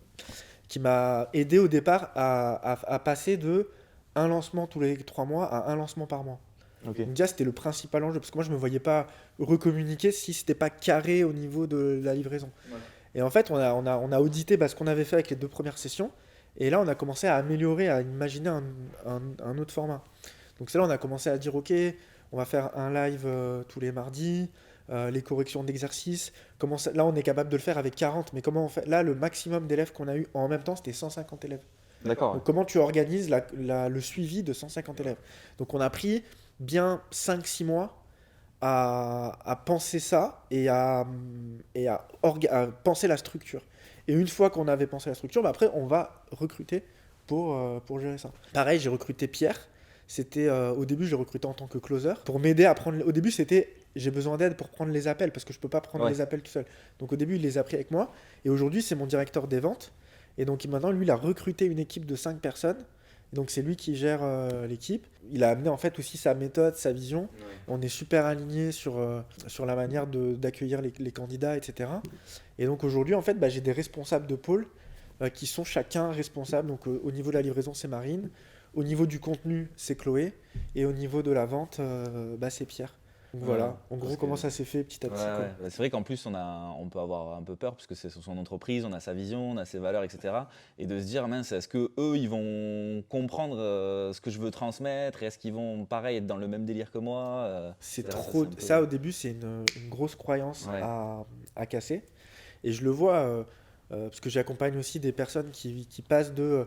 qui m'a aidé au départ à passer de un lancement tous les 3 mois à un lancement par mois. Ok. Donc déjà c'était le principal enjeu, parce que moi je me voyais pas recommuniquer si c'était pas carré au niveau de la livraison. Ouais. Et en fait on a audité ce qu'on avait fait avec les 2 premières sessions, et là on a commencé à améliorer, à imaginer un autre format. Donc c'est là on a commencé à dire ok, on va faire un live tous les mardis, les corrections d'exercices. Là on est capable de le faire avec 40, mais comment on fait? Là le maximum d'élèves qu'on a eu en même temps c'était 150 élèves. D'accord. Donc comment tu organises le suivi de 150 élèves? Donc on a pris bien 5-6 mois à penser ça et à penser la structure. Et une fois qu'on avait pensé la structure, bah après on va recruter pour gérer ça. Pareil, j'ai recruté Pierre. C'était au début, j'ai recruté en tant que closer pour m'aider à prendre. Au début, c'était j'ai besoin d'aide pour prendre les appels parce que je peux pas prendre Ouais. les appels tout seul. Donc au début, il les a pris avec moi. Et aujourd'hui, c'est mon directeur des ventes. Et donc maintenant, lui, il a recruté une équipe de 5 personnes. Et donc c'est lui qui gère l'équipe. Il a amené en fait aussi sa méthode, sa vision. On est super alignés sur la manière d'accueillir les candidats, etc. Et donc aujourd'hui, en fait, bah, j'ai des responsables de pôle qui sont chacun responsables. Donc au niveau de la livraison, c'est Marine. Au niveau du contenu, c'est Chloé. Et au niveau de la vente, bah, c'est Pierre. Donc Ouais, voilà, en parce gros, que- comment ça s'est fait petit à Ouais, petit. quoi. ouais. Bah, c'est vrai qu'en plus, on peut avoir un peu peur parce que c'est son entreprise, on a sa vision, on a ses valeurs, etc. Et de se dire, mince, est-ce que eux, ils vont comprendre ce que je veux transmettre? Et est-ce qu'ils vont, pareil, être dans le même délire que moi? C'est etc. trop. c'est un peu- Ça, au début, c'est une grosse croyance Ouais. à casser. Et je le vois parce que j'accompagne aussi des personnes qui passent de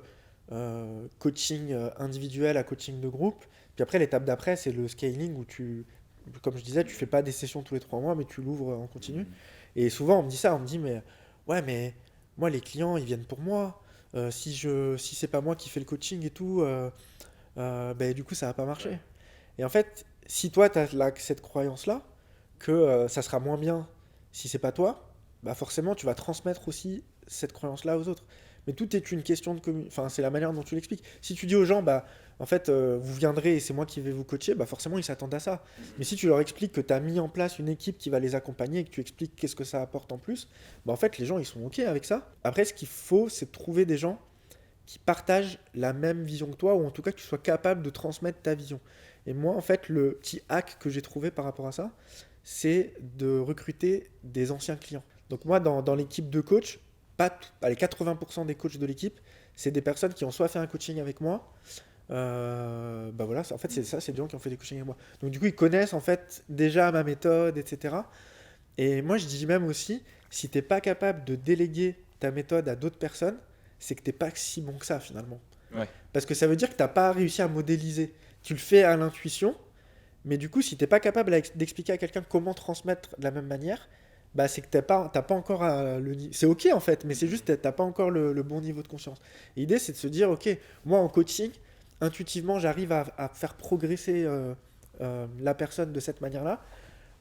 coaching individuel à coaching de groupe. Puis après, l'étape d'après, c'est le scaling où comme je disais, tu fais pas des sessions tous les 3 mois, mais tu l'ouvres en continu. Et souvent, on me dit ça, on me dit, mais ouais, mais moi, les clients, ils viennent pour moi. Si c'est pas moi qui fais le coaching et tout, ben, du coup, ça va pas marcher. Et en fait, si toi, tu as cette croyance-là, que ça sera moins bien si c'est pas toi, bah forcément, tu vas transmettre aussi cette croyance-là aux autres. Mais tout est une question de communication. Enfin, c'est la manière dont tu l'expliques. Si tu dis aux gens, bah, en fait, vous viendrez et c'est moi qui vais vous coacher, bah forcément, ils s'attendent à ça. Mais si tu leur expliques que tu as mis en place une équipe qui va les accompagner et que tu expliques qu'est-ce que ça apporte en plus, bah en fait, les gens, ils sont OK avec ça. Après, ce qu'il faut, c'est trouver des gens qui partagent la même vision que toi, ou en tout cas que tu sois capable de transmettre ta vision. Et moi, en fait, le petit hack que j'ai trouvé par rapport à ça, c'est de recruter des anciens clients. Donc moi, dans l'équipe de coach, allez, 80% des coachs de l'équipe, c'est des personnes qui ont soit fait un coaching avec moi, bah voilà, en fait c'est ça, c'est des gens qui ont fait des coachings avec moi. Donc du coup, ils connaissent en fait déjà ma méthode, etc. Et moi, je dis même aussi, si t'es pas capable de déléguer ta méthode à d'autres personnes, c'est que t'es pas si bon que ça finalement. Ouais. Parce que ça veut dire que t'as pas réussi à modéliser. Tu le fais à l'intuition, mais du coup, si t'es pas capable d'expliquer à quelqu'un comment transmettre de la même manière, bah c'est que t'as pas encore c'est ok en fait, mais c'est juste que t'as pas encore le bon niveau de conscience. Et l'idée, c'est de se dire, ok, moi en coaching, intuitivement, j'arrive à faire progresser la personne de cette manière-là.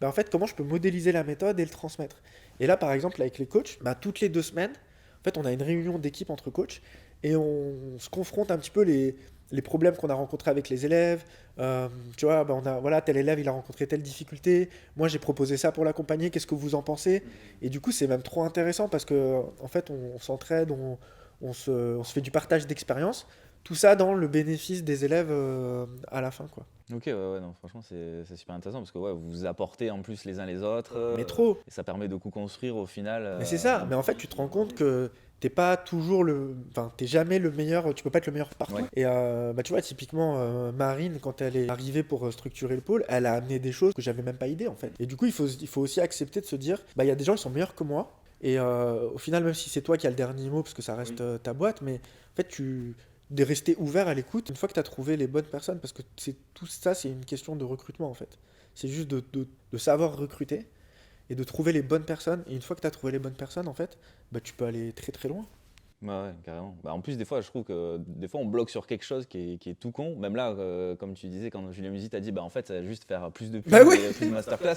Bah, en fait, comment je peux modéliser la méthode et le transmettre. Et là, par exemple, avec les coachs, bah, toutes les 2 semaines, en fait, on a une réunion d'équipe entre coachs et on se confronte un petit peu les problèmes qu'on a rencontrés avec les élèves. Tu vois, bah, voilà, tel élève, il a rencontré telle difficulté. Moi, j'ai proposé ça pour l'accompagner. Qu'est-ce que vous en pensez? Et du coup, c'est même trop intéressant parce que, en fait, on s'entraide, on se fait du partage d'expérience. Tout ça dans le bénéfice des élèves à la fin, quoi. Ok, ouais, non, franchement, c'est super intéressant parce que ouais, vous vous apportez en plus les uns les autres. Mais trop. Et ça permet de co-construire au final. Mais c'est ça, mais en fait, tu te rends compte que t'es pas toujours enfin, t'es jamais le meilleur, tu peux pas être le meilleur partout. Ouais. Et bah, tu vois, typiquement, Marine, quand elle est arrivée pour structurer le pôle, elle a amené des choses que j'avais même pas idée en fait. Et du coup, il faut aussi accepter de se dire, bah, il y a des gens qui sont meilleurs que moi. Et au final, même si c'est toi qui as le dernier mot, parce que ça reste ta boîte, mais en fait, de rester ouvert à l'écoute une fois que tu as trouvé les bonnes personnes, parce que tout ça, c'est une question de recrutement en fait. C'est juste de savoir recruter et de trouver les bonnes personnes. Et une fois que tu as trouvé les bonnes personnes, en fait, bah, tu peux aller très très loin. Ouais, carrément. Bah, en plus, des fois, je trouve que des fois, on bloque sur quelque chose qui est tout con. Même là, comme tu disais, quand Julien Musi t'a dit, bah en fait, ça va juste faire plus de pubs Bah oui. et plus de masterclass.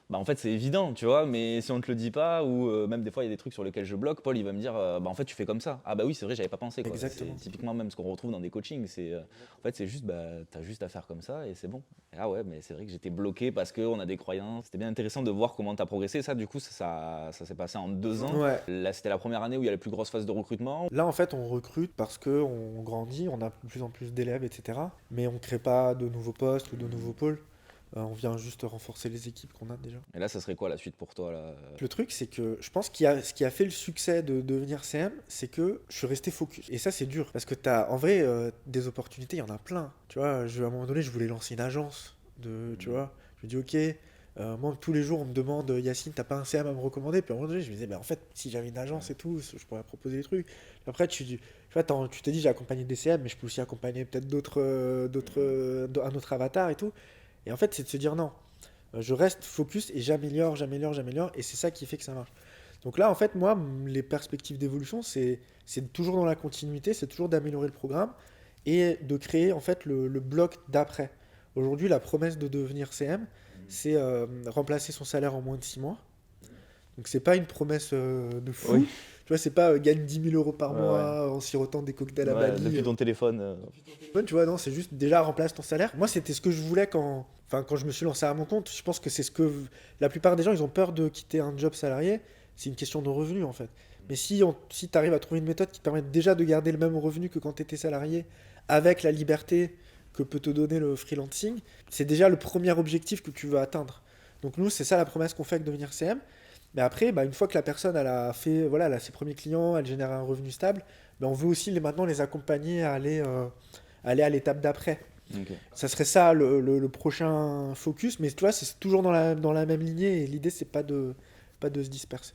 Bah en fait, c'est évident, tu vois, mais si on te le dit pas, ou même des fois, il y a des trucs sur lesquels je bloque, Paul, il va me dire, bah en fait, tu fais comme ça. Ah bah oui, c'est vrai, j'avais pas pensé, quoi. Exactement. C'est typiquement même ce qu'on retrouve dans des coachings, en fait, c'est juste, bah, t'as juste à faire comme ça et c'est bon. Et ah ouais, mais c'est vrai que j'étais bloqué parce qu'on a des croyances. C'était bien intéressant de voir comment t'as progressé. Ça, du coup, ça s'est passé en 2 ans. Ouais. Là, c'était la première année où il y a la plus grosse phase de recrutement. Là, en fait, on recrute parce qu'on grandit, on a de plus en plus d'élèves, etc. Mais on crée pas de nouveaux postes ou de nouveaux pôles. On vient juste renforcer les équipes qu'on a déjà. Et là, ça serait quoi la suite pour toi là? Le truc, c'est que je pense ce qui a fait le succès de devenir CM, c'est que je suis resté focus. Et ça, c'est dur. Parce que en vrai, des opportunités, il y en a plein. Tu vois, à un moment donné, je voulais lancer une agence. Tu vois, je me dis, ok, moi, tous les jours, on me demande, Yacine, t'as pas un CM à me recommander? Puis à un moment donné, je me disais, en fait, si j'avais une agence et tout, je pourrais proposer des trucs. Puis après, tu vois, tu te dis, j'ai accompagné des CM, mais je peux aussi accompagner peut-être un autre avatar et tout. Et en fait, c'est de se dire non. Je reste focus et j'améliore. Et c'est ça qui fait que ça marche. Donc là, en fait, moi, les perspectives d'évolution, c'est toujours dans la continuité, c'est toujours d'améliorer le programme et de créer en fait le bloc d'après. Aujourd'hui, la promesse de devenir CM, c'est remplacer son salaire en moins de 6 mois. Donc c'est pas une promesse de fou. Oui. Tu vois, c'est pas gagne 10 000 euros par Ouais, mois en sirotant des cocktails à Ouais, Bali. depuis ton téléphone. Tu vois, non, c'est juste déjà remplace ton salaire. Moi, c'était ce que je voulais quand je me suis lancé à mon compte. Je pense que c'est ce que la plupart des gens, ils ont peur de quitter un job salarié. C'est une question de revenu en fait. Mais si tu arrives à trouver une méthode qui te permet déjà de garder le même revenu que quand tu étais salarié, avec la liberté que peut te donner le freelancing, c'est déjà le premier objectif que tu veux atteindre. Donc nous, c'est ça la promesse qu'on fait avec devenir CM. Mais après, bah, une fois que la personne elle a fait, voilà, elle a ses premiers clients, elle génère un revenu stable, bah, on veut aussi maintenant les accompagner à aller à l'étape d'après. Ok. Ça serait ça le prochain focus, mais tu vois, c'est toujours dans la même lignée et l'idée, c'est pas de se disperser.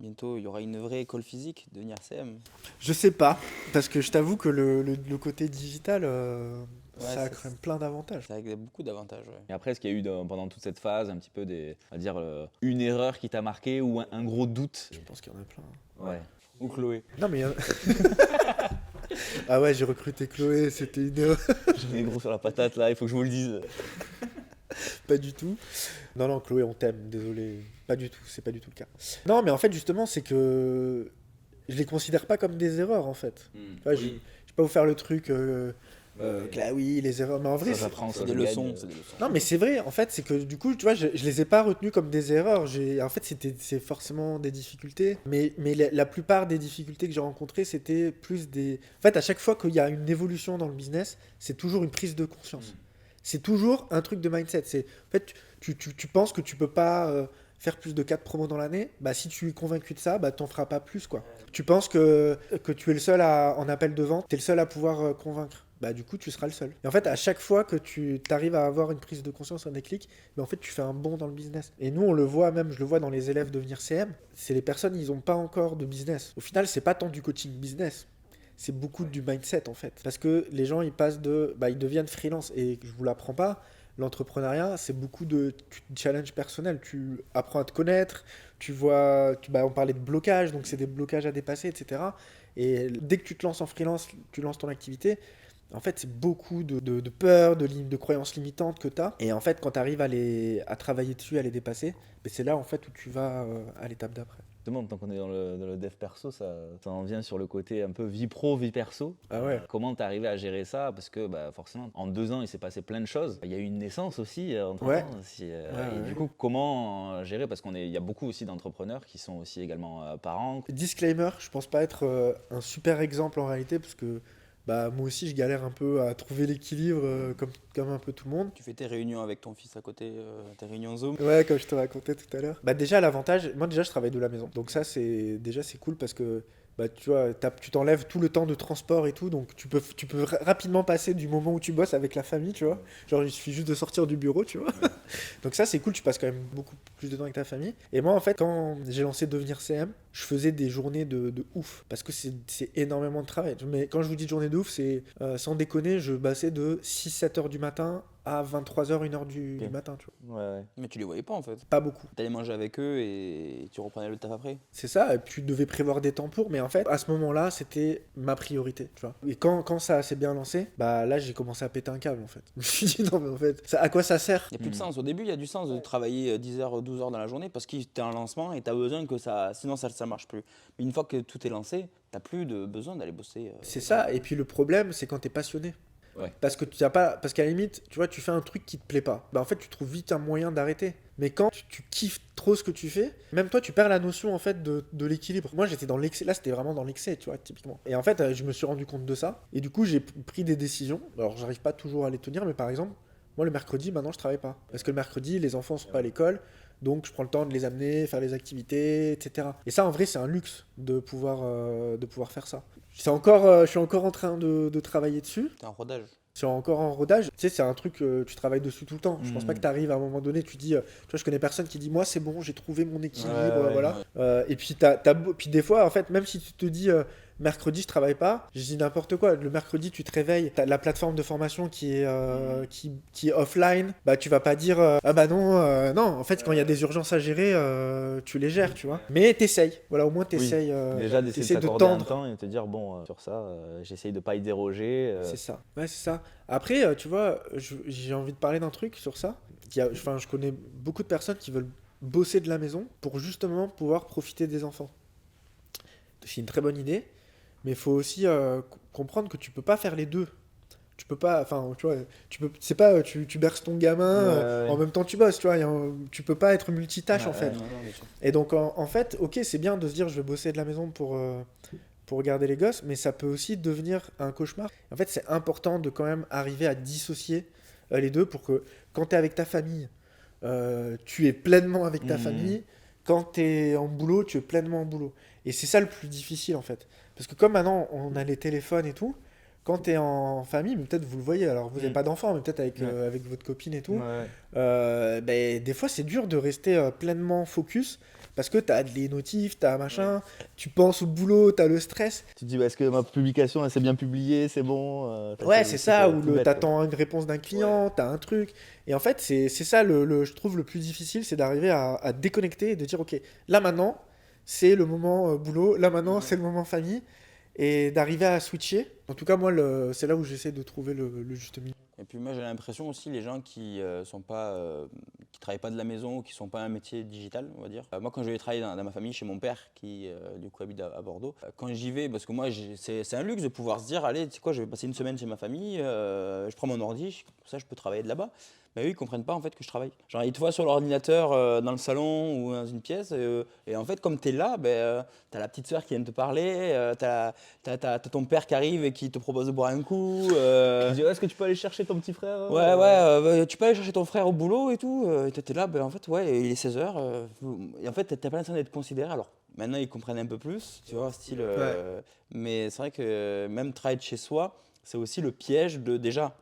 Bientôt, il y aura une vraie école physique, devenir CM. Je sais pas, parce que je t'avoue que le côté digital, ça a c'est- quand même plein d'avantages. Ça a beaucoup d'avantages. Ouais. Et après, est-ce qu'il y a eu pendant toute cette phase un petit peu on va dire, une erreur qui t'a marqué ou un gros doute? Je pense qu'il y en a plein. Ouais. Ou Chloé. Non, mais Ah ouais, j'ai recruté Chloé, c'était une erreur. J'ai gros sur la patate là, il faut que je vous le dise. Pas du tout. Non, non, Chloé, on t'aime, désolé. Pas du tout, c'est pas du tout le cas. Non, mais en fait, justement, c'est que je les considère pas comme des erreurs, en fait. Tu vois, je vais pas vous faire le truc que là, oui, les erreurs. Mais en vrai, Ça s'apprend, C'est ça des se leçons. gagne. C'est des leçons. non, mais c'est vrai, en fait, c'est que du coup, tu vois, je les ai pas retenus comme des erreurs. En fait, c'est forcément des difficultés. Mais la plupart des difficultés que j'ai rencontrées, c'était plus des. En fait, à chaque fois qu'il y a une évolution dans le business, c'est toujours une prise de conscience. C'est toujours un truc de mindset. En fait, tu penses que tu peux pas faire plus de 4 promos dans l'année. Bah, si tu es convaincu de ça, bah, t'en feras pas plus, quoi. Tu penses que tu es le seul en appel de vente, tu es le seul à pouvoir convaincre. Bah, du coup, tu seras le seul. Et en fait, à chaque fois que tu arrives à avoir une prise de conscience, un déclic, bah, en fait, tu fais un bond dans le business. Et nous, on le voit même, je le vois dans les élèves devenir CM, c'est les personnes, ils n'ont pas encore de business. Au final, c'est pas tant du coaching business. C'est beaucoup du mindset en fait. Parce que les gens ils passent ils deviennent freelance et je vous l'apprends pas. L'entrepreneuriat c'est beaucoup de challenge personnel. Tu apprends à te connaître, on parlait de blocage, donc c'est des blocages à dépasser, etc. Et dès que tu te lances en freelance, tu lances ton activité. En fait, c'est beaucoup de peur, de croyances limitantes que tu as. Et en fait, quand tu arrives à travailler dessus, à les dépasser, c'est là en fait où tu vas à l'étape d'après. Justement, tant qu'on est dans le dev perso, ça en vient sur le côté un peu vie pro, vie perso. Ah ouais. Comment t'es arrivé à gérer ça? Parce que forcément, en 2 ans, il s'est passé plein de choses. Il y a eu une naissance aussi entre Ouais. temps. Ouais. Du coup, comment gérer? Parce qu'il y a beaucoup aussi d'entrepreneurs qui sont aussi également parents. Disclaimer, je pense pas être un super exemple en réalité parce que moi aussi je galère un peu à trouver l'équilibre comme un peu tout le monde. Tu fais tes réunions avec ton fils à côté, tes réunions Zoom. Ouais, comme je te racontais tout à l'heure. Déjà l'avantage, moi déjà je travaille de la maison. Donc ça c'est cool parce que tu vois, tu t'enlèves tout le temps de transport et tout, donc tu peux rapidement passer du moment où tu bosses avec la famille, tu vois. Genre il suffit juste de sortir du bureau, tu vois. Donc ça c'est cool, tu passes quand même beaucoup plus de temps avec ta famille. Et moi en fait quand j'ai lancé Devenir CM, je faisais des journées de ouf parce que c'est énormément de travail. Mais quand je vous dis journée de ouf, c'est sans déconner, je bossais de 6-7 heures du matin à 23h, 1h du matin, tu vois. Ouais. Mais tu les voyais pas en fait. Pas beaucoup. T'allais manger avec eux et tu reprenais le taf après. C'est ça, et puis tu devais prévoir des temps pour, mais en fait, à ce moment-là, c'était ma priorité, tu vois. Et quand ça s'est bien lancé, là, j'ai commencé à péter un câble, en fait. Je me suis dit, non, mais en fait, à quoi ça sert? Il n'y a plus de sens. Au début, il y a du sens de travailler 10 heures, 12 heures dans la journée parce que tu un lancement et tu as besoin que ça. Sinon, ça ne marche plus. Mais une fois que tout est lancé, tu n'as plus de besoin d'aller bosser. C'est ça, et puis le problème, c'est quand t'es passionné. Ouais. Parce qu'à la limite, tu vois, tu fais un truc qui te plaît pas. En fait, tu trouves vite un moyen d'arrêter. Mais quand tu kiffes trop ce que tu fais, même toi, tu perds la notion en fait de l'équilibre. Moi, j'étais dans l'excès. Là, c'était vraiment dans l'excès, tu vois, typiquement. Et en fait, je me suis rendu compte de ça. Et du coup, j'ai pris des décisions. Alors, j'arrive pas toujours à les tenir, mais par exemple, moi, le mercredi, maintenant, je travaille pas. Parce que le mercredi, les enfants sont pas à l'école. Donc, je prends le temps de les amener, faire les activités, etc. Et ça, en vrai, c'est un luxe de pouvoir faire ça. Je suis encore en train de travailler dessus. T'es en rodage. Je suis encore en rodage. Tu sais, c'est un truc, tu travailles dessus tout le temps. Je pense pas que tu arrives à un moment donné, tu dis, tu vois, je connais personne qui dit, moi, c'est bon, j'ai trouvé mon équilibre, voilà. Et puis, puis des fois, en fait, même si tu te dis, mercredi, je travaille pas, je dis n'importe quoi. Le mercredi, tu te réveilles, t'as la plateforme de formation qui est offline, tu vas pas dire, non, non, en fait, quand il y a des urgences à gérer, tu les gères, tu vois. Mais t'essayes, voilà, au moins t'essayes. Déjà d'essayer de t'accorder un temps et de te dire, bon, sur ça, j'essaye de pas y déroger. C'est ça, ouais, c'est ça. Après, tu vois, j'ai envie de parler d'un truc sur ça. Je connais beaucoup de personnes qui veulent bosser de la maison pour justement pouvoir profiter des enfants. C'est une très bonne idée, mais il faut aussi comprendre que tu peux pas faire les deux. Tu peux pas, enfin, tu vois, c'est pas, tu berces ton gamin, en même temps tu bosses, tu vois, tu peux pas être multitâche en fait. Et donc, en fait, ok, c'est bien de se dire je vais bosser de la maison pour garder les gosses, mais ça peut aussi devenir un cauchemar. En fait, c'est important de quand même arriver à dissocier les deux pour que quand tu es avec ta famille, tu es pleinement avec ta famille. Quand tu es en boulot, tu es pleinement en boulot. Et c'est ça le plus difficile en fait. Parce que comme maintenant on a les téléphones et tout, quand tu es en famille, mais peut-être vous le voyez, alors vous n'avez pas d'enfants, mais peut-être avec votre copine et tout, des fois c'est dur de rester pleinement focus. Parce que t'as les notifs, t'as machin, tu penses au boulot, t'as le stress. Tu te dis, est-ce que ma publication, elle s'est bien publiée, c'est bon ouais, c'est ça, ou t'attends une réponse d'un client, t'as un truc. Et en fait, c'est ça, je trouve, le plus difficile, c'est d'arriver à déconnecter et de dire, ok, là maintenant, c'est le moment boulot, là maintenant, c'est le moment famille. et d'arriver à switcher. En tout cas, moi, c'est là où j'essaie de trouver le juste milieu. Et puis moi j'ai l'impression aussi les gens qui qui travaillent pas de la maison ou qui sont pas un métier digital, on va dire. Moi quand je vais travailler dans ma famille chez mon père qui du coup habite à Bordeaux, quand j'y vais parce que moi c'est un luxe de pouvoir se dire allez tu sais quoi je vais passer une semaine chez ma famille, je prends mon ordi, comme ça je peux travailler de là-bas. Mais eux ils comprennent pas en fait que je travaille. Genre ils te voient sur l'ordinateur dans le salon ou dans une pièce et en fait comme tu es là, t'as la petite sœur qui vient te parler, t'as ton père qui arrive et qui te propose de boire un coup. Tu dis, est-ce que tu peux aller chercher ton petit frère Ouais, tu peux aller chercher ton frère au boulot et tout. Et t'étais là, en fait, ouais, il est 16h. Et en fait, t'as pas l'impression d'être considéré. Alors, maintenant, ils comprennent un peu plus, tu vois, style. Mais c'est vrai que même travailler de chez soi, c'est aussi le piège de. Déjà,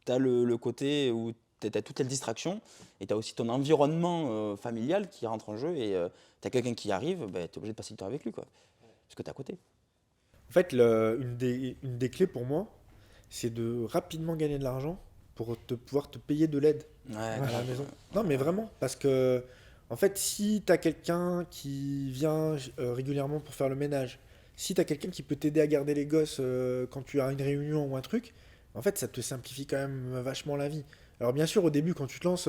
t'as le côté où t'as toutes les distractions et t'as aussi ton environnement familial qui rentre en jeu et t'as quelqu'un qui arrive, t'es obligé de passer du temps avec lui, quoi. Parce que t'es à côté. En fait, une des clés pour moi, c'est de rapidement gagner de l'argent pour pouvoir te payer de l'aide Ouais, à la maison. Non, mais vraiment, parce que, en fait, si tu as quelqu'un qui vient régulièrement pour faire le ménage, si tu as quelqu'un qui peut t'aider à garder les gosses quand tu as une réunion ou un truc, en fait, ça te simplifie quand même vachement la vie. Alors, bien sûr, au début, quand tu te lances,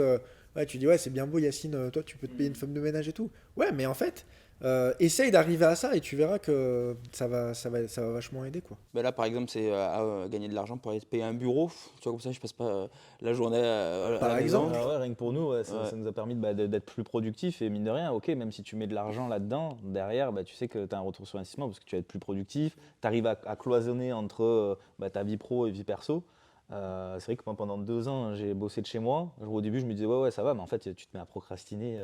ouais, tu dis, ouais, c'est bien beau, Yacine, toi, tu peux te payer une femme de ménage et tout. Ouais, mais en fait, essaye d'arriver à ça et tu verras que ça va vachement aider, quoi. Là, par exemple, c'est gagner de l'argent pour aller te payer un bureau. Tu vois, comme ça, je passe pas la journée à Par la exemple. maison. Ouais, rien que pour nous, ça Ouais. nous a permis d'être plus productifs et mine de rien, ok, même si tu mets de l'argent là-dedans, derrière, tu sais que tu as un retour sur investissement parce que tu vas être plus productif, tu arrives à cloisonner entre ta vie pro et vie perso. C'est vrai que moi pendant 2 ans j'ai bossé de chez moi. Au début je me disais ouais ça va, mais en fait tu te mets à procrastiner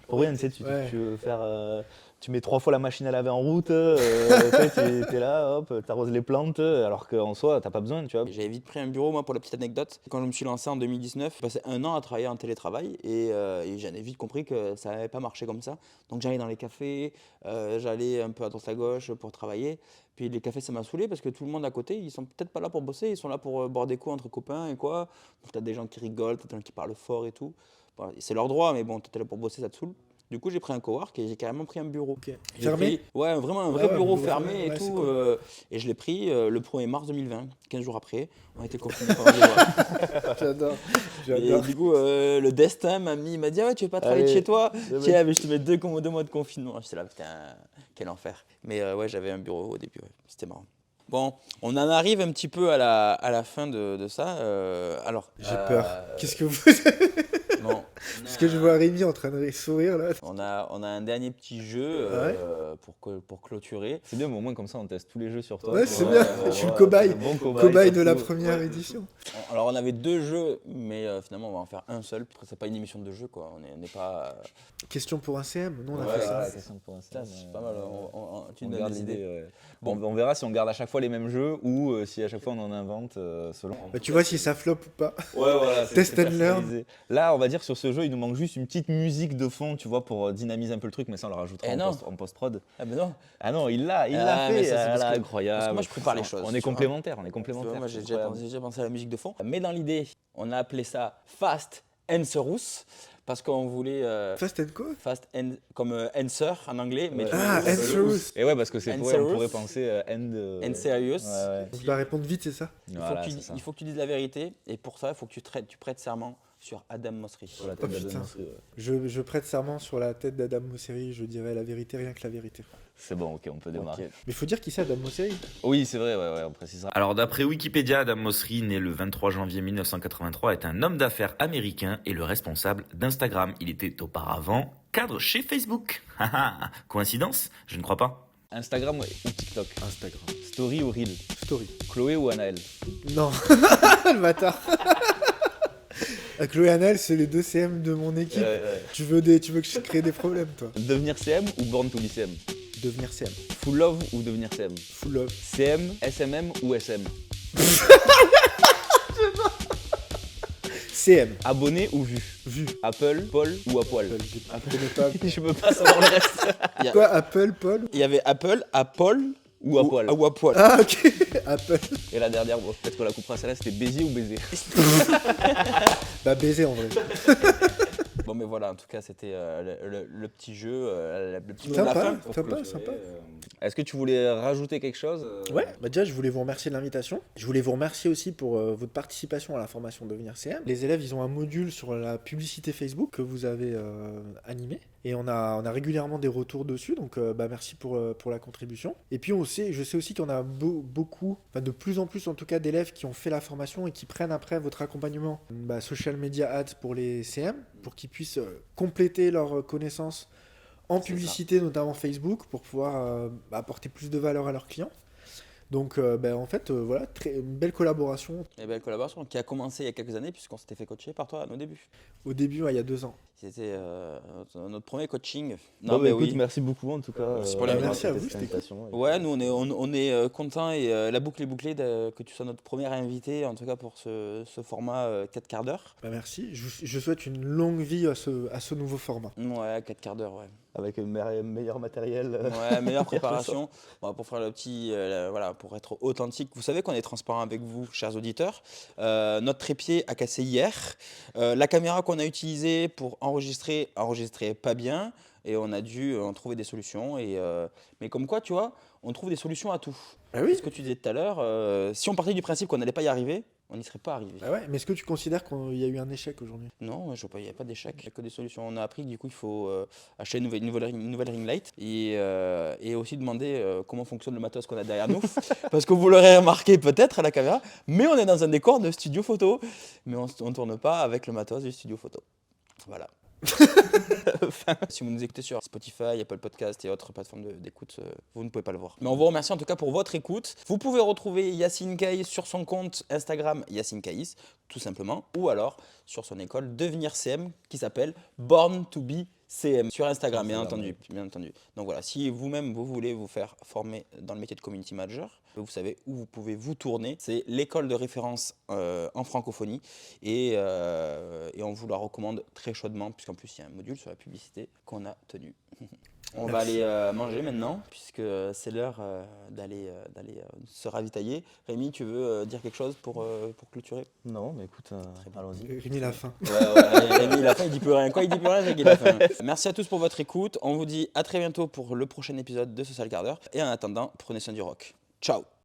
pour rien, tu sais, tu veux faire, tu mets 3 fois la machine à laver en route, tu es là, hop, t'arroses les plantes, alors qu'en soi t'as pas besoin, tu vois. J'avais vite pris un bureau, moi, pour la petite anecdote. Quand je me suis lancé en 2019, j'ai passé 1 an à travailler en télétravail et j'avais vite compris que ça n'avait pas marché comme ça. Donc j'allais dans les cafés, j'allais un peu à droite à gauche pour travailler. Puis les cafés, ça m'a saoulé parce que tout le monde à côté, ils sont peut-être pas là pour bosser, ils sont là pour boire des coups entre copains et quoi. Donc t'as des gens qui rigolent, t'as des gens qui parlent fort et tout. Bon, c'est leur droit, mais bon, t'es là pour bosser, ça te saoule. Du coup, j'ai pris un cowork et j'ai carrément pris un bureau. Ok. J'ai Fermé? pris, ouais, vraiment un vrai Ouais, bureau bureau fermé fermé, et ouais, c'est tout. cool. Et je l'ai pris le 1er mars 2020, 15 jours après. On a été confinés pendant 2 mois. J'adore. Et du coup, le destin il m'a dit ah ouais, tu veux pas travailler de Allez, chez toi? le Tiens, mais je te mets 2 mois de confinement. J'étais là, putain, quel enfer. Mais ouais, j'avais un bureau au début, ouais. C'était marrant. Bon, on en arrive un petit peu à la fin de ça. Alors, J'ai peur. Qu'est-ce que vous... non, Parce que je vois Rémi en train de sourire là. on a un dernier petit jeu pour clôturer. C'est bien, mais au moins comme ça on teste tous les jeux sur toi. Ouais, tu c'est vois. bien. Je suis le cobaye. c'est un bon Cobaye de surtout. la première édition. Alors, on avait 2 jeux, mais finalement, on va en faire un seul. Après, c'est pas une émission de jeu, quoi. On n'est pas. Question pour un CM. Non, on a Ouais, fait Ouais, ça. la question pour l'instant, Ça, c'est pas mal. Tu on nous donnes garde des idées. l'idée. Ouais. Bon. On verra si on garde à chaque fois les mêmes jeux ou si à chaque fois on en invente selon. Bah, tu vois si ça flop ou pas. Ouais, voilà. Test and learn. personnalisé. Là, on va dire sur ce jeu, il nous manque juste une petite musique de fond, tu vois, pour dynamiser un peu le truc, mais ça on le rajoutera Eh non. en post-prod. Ah, ben non. Ah non, il l'a Ah, fait. mais ça, c'est Ah parce là, que- incroyable. parce que moi, je prépare les choses, On tu est vois. complémentaires, Moi, j'ai incroyable. déjà pensé à la musique de fond. Mais dans l'idée, on a appelé ça Fast Answerus parce qu'on voulait Fast and Co. Fast and comme answer en anglais, mais tu Ah, vois, Answerus. Et ouais, parce que c'est And on serious. pourrait penser end. And serious. Ouais. On doit répondre vite, c'est ça. Voilà, c'est ça. Il faut que tu dises la vérité et pour ça, il faut que tu prêtes serment sur Adam Mosseri. Sur la Oh, tête de la putain. démonstrer, ouais. Je prête serment sur la tête d'Adam Mosseri. Je dirai la vérité, rien que la vérité. C'est bon, ok, on peut démarrer. Ok. Mais faut dire qui c'est Adam Mosseri. Oui, c'est vrai, ouais, on précisera. Alors d'après Wikipédia, Adam Mosseri, né le 23 janvier 1983, est un homme d'affaires américain et le responsable d'Instagram. Il était auparavant cadre chez Facebook. Coïncidence? Je ne crois pas. Instagram ou TikTok? Instagram. Story ou Reel? Story. Chloé ou Anaël? Non. Le bâtard. Chloé et Annelle, c'est les 2 CM de mon équipe. Tu veux que je crée des problèmes, toi. Devenir CM ou Born to be CM? Devenir CM. Full love ou devenir CM? Full love. CM, SMM ou SM? CM. Abonné ou vu? Vu. Apple, Paul ou à poil? Je connais pas. Je peux pas savoir le reste. Quoi, Apple, Paul? Il y avait Apple, Apple Ou à poil. ou à poil. Ah, ok. Apple. Et la dernière, bon, peut-être qu'on la coupera celle-là, c'était baiser ou baiser? Bah, baiser en vrai. Bon, mais voilà, en tout cas, c'était le petit jeu, le petit mot de Sympa, la fin. Pour sympa, clôturer, sympa. Est-ce que tu voulais rajouter quelque chose Ouais, bah déjà je voulais vous remercier de l'invitation. Je voulais vous remercier aussi pour votre participation à la formation Devenir CM. Les élèves, ils ont un module sur la publicité Facebook que vous avez animé. Et on a régulièrement des retours dessus, donc bah, merci pour la contribution. Et puis je sais aussi qu'on a beaucoup, enfin de plus en plus en tout cas, d'élèves qui ont fait la formation et qui prennent après votre accompagnement social media ads pour les CM, pour qu'ils puissent compléter leurs connaissances en C'est publicité, notamment Facebook, pour pouvoir apporter plus de valeur à leurs clients. Donc en fait, voilà, une belle collaboration. Et belle collaboration qui a commencé il y a quelques années, puisqu'on s'était fait coacher par toi à nos débuts. Au début, ouais, il y a 2 ans. C'était notre premier coaching. Non, mais écoute, oui. merci beaucoup en tout cas. Merci pour l'invitation. Merci à vous, c'était invitation. Ouais, nous on est contents et la boucle est bouclée que tu sois notre premier invité, en tout cas pour ce format 4 quarts d'heure. Bah, merci. Je souhaite une longue vie à ce nouveau format. Ouais, 4 quarts d'heure, ouais. Avec un meilleur matériel. Ouais, meilleure préparation. Bon, pour faire le petit, voilà, pour être authentique. Vous savez qu'on est transparent avec vous, chers auditeurs. Notre trépied a cassé hier. La caméra qu'on a utilisée pour enregistrait pas bien. Et on a dû en trouver des solutions. Mais comme quoi, tu vois, on trouve des solutions à tout. Ah oui. Ce que tu disais tout à l'heure, si on partait du principe qu'on n'allait pas y arriver, on n'y serait pas arrivé. Bah ouais, mais est-ce que tu considères qu'il y a eu un échec aujourd'hui? Non, je vois pas, il n'y a pas d'échec, il n'y a que des solutions. On a appris que du coup, il faut acheter une nouvelle ring light et aussi demander comment fonctionne le matos qu'on a derrière nous. Parce que vous l'aurez remarqué peut-être à la caméra, mais on est dans un décor de studio photo. Mais on ne tourne pas avec le matos du studio photo. Voilà. Si vous nous écoutez sur Spotify, Apple Podcast et autres plateformes d'écoute, vous ne pouvez pas le voir. Mais on vous remercie en tout cas pour votre écoute. Vous pouvez retrouver Yacine Kaïs sur son compte Instagram Yacine Kaïs, tout simplement, ou alors sur son école Devenir CM qui s'appelle Born to be CM sur Instagram, bien entendu. Donc voilà, si vous-même vous voulez vous faire former dans le métier de community manager, vous savez où vous pouvez vous tourner. C'est l'école de référence en francophonie et on vous la recommande très chaudement puisqu'en plus il y a un module sur la publicité qu'on a tenu. On va aller manger maintenant puisque c'est l'heure d'aller se ravitailler. Rémi, tu veux dire quelque chose pour clôturer? Non, mais écoute, allons-y. Rémi la fin. Ouais, Rémi, la fin, il dit plus rien. Quoi, il dit plus rien, Rémi, la fin. Merci à tous pour votre écoute. On vous dit à très bientôt pour le prochain épisode de Social Quart d'heure. Et en attendant, prenez soin du rock. Ciao.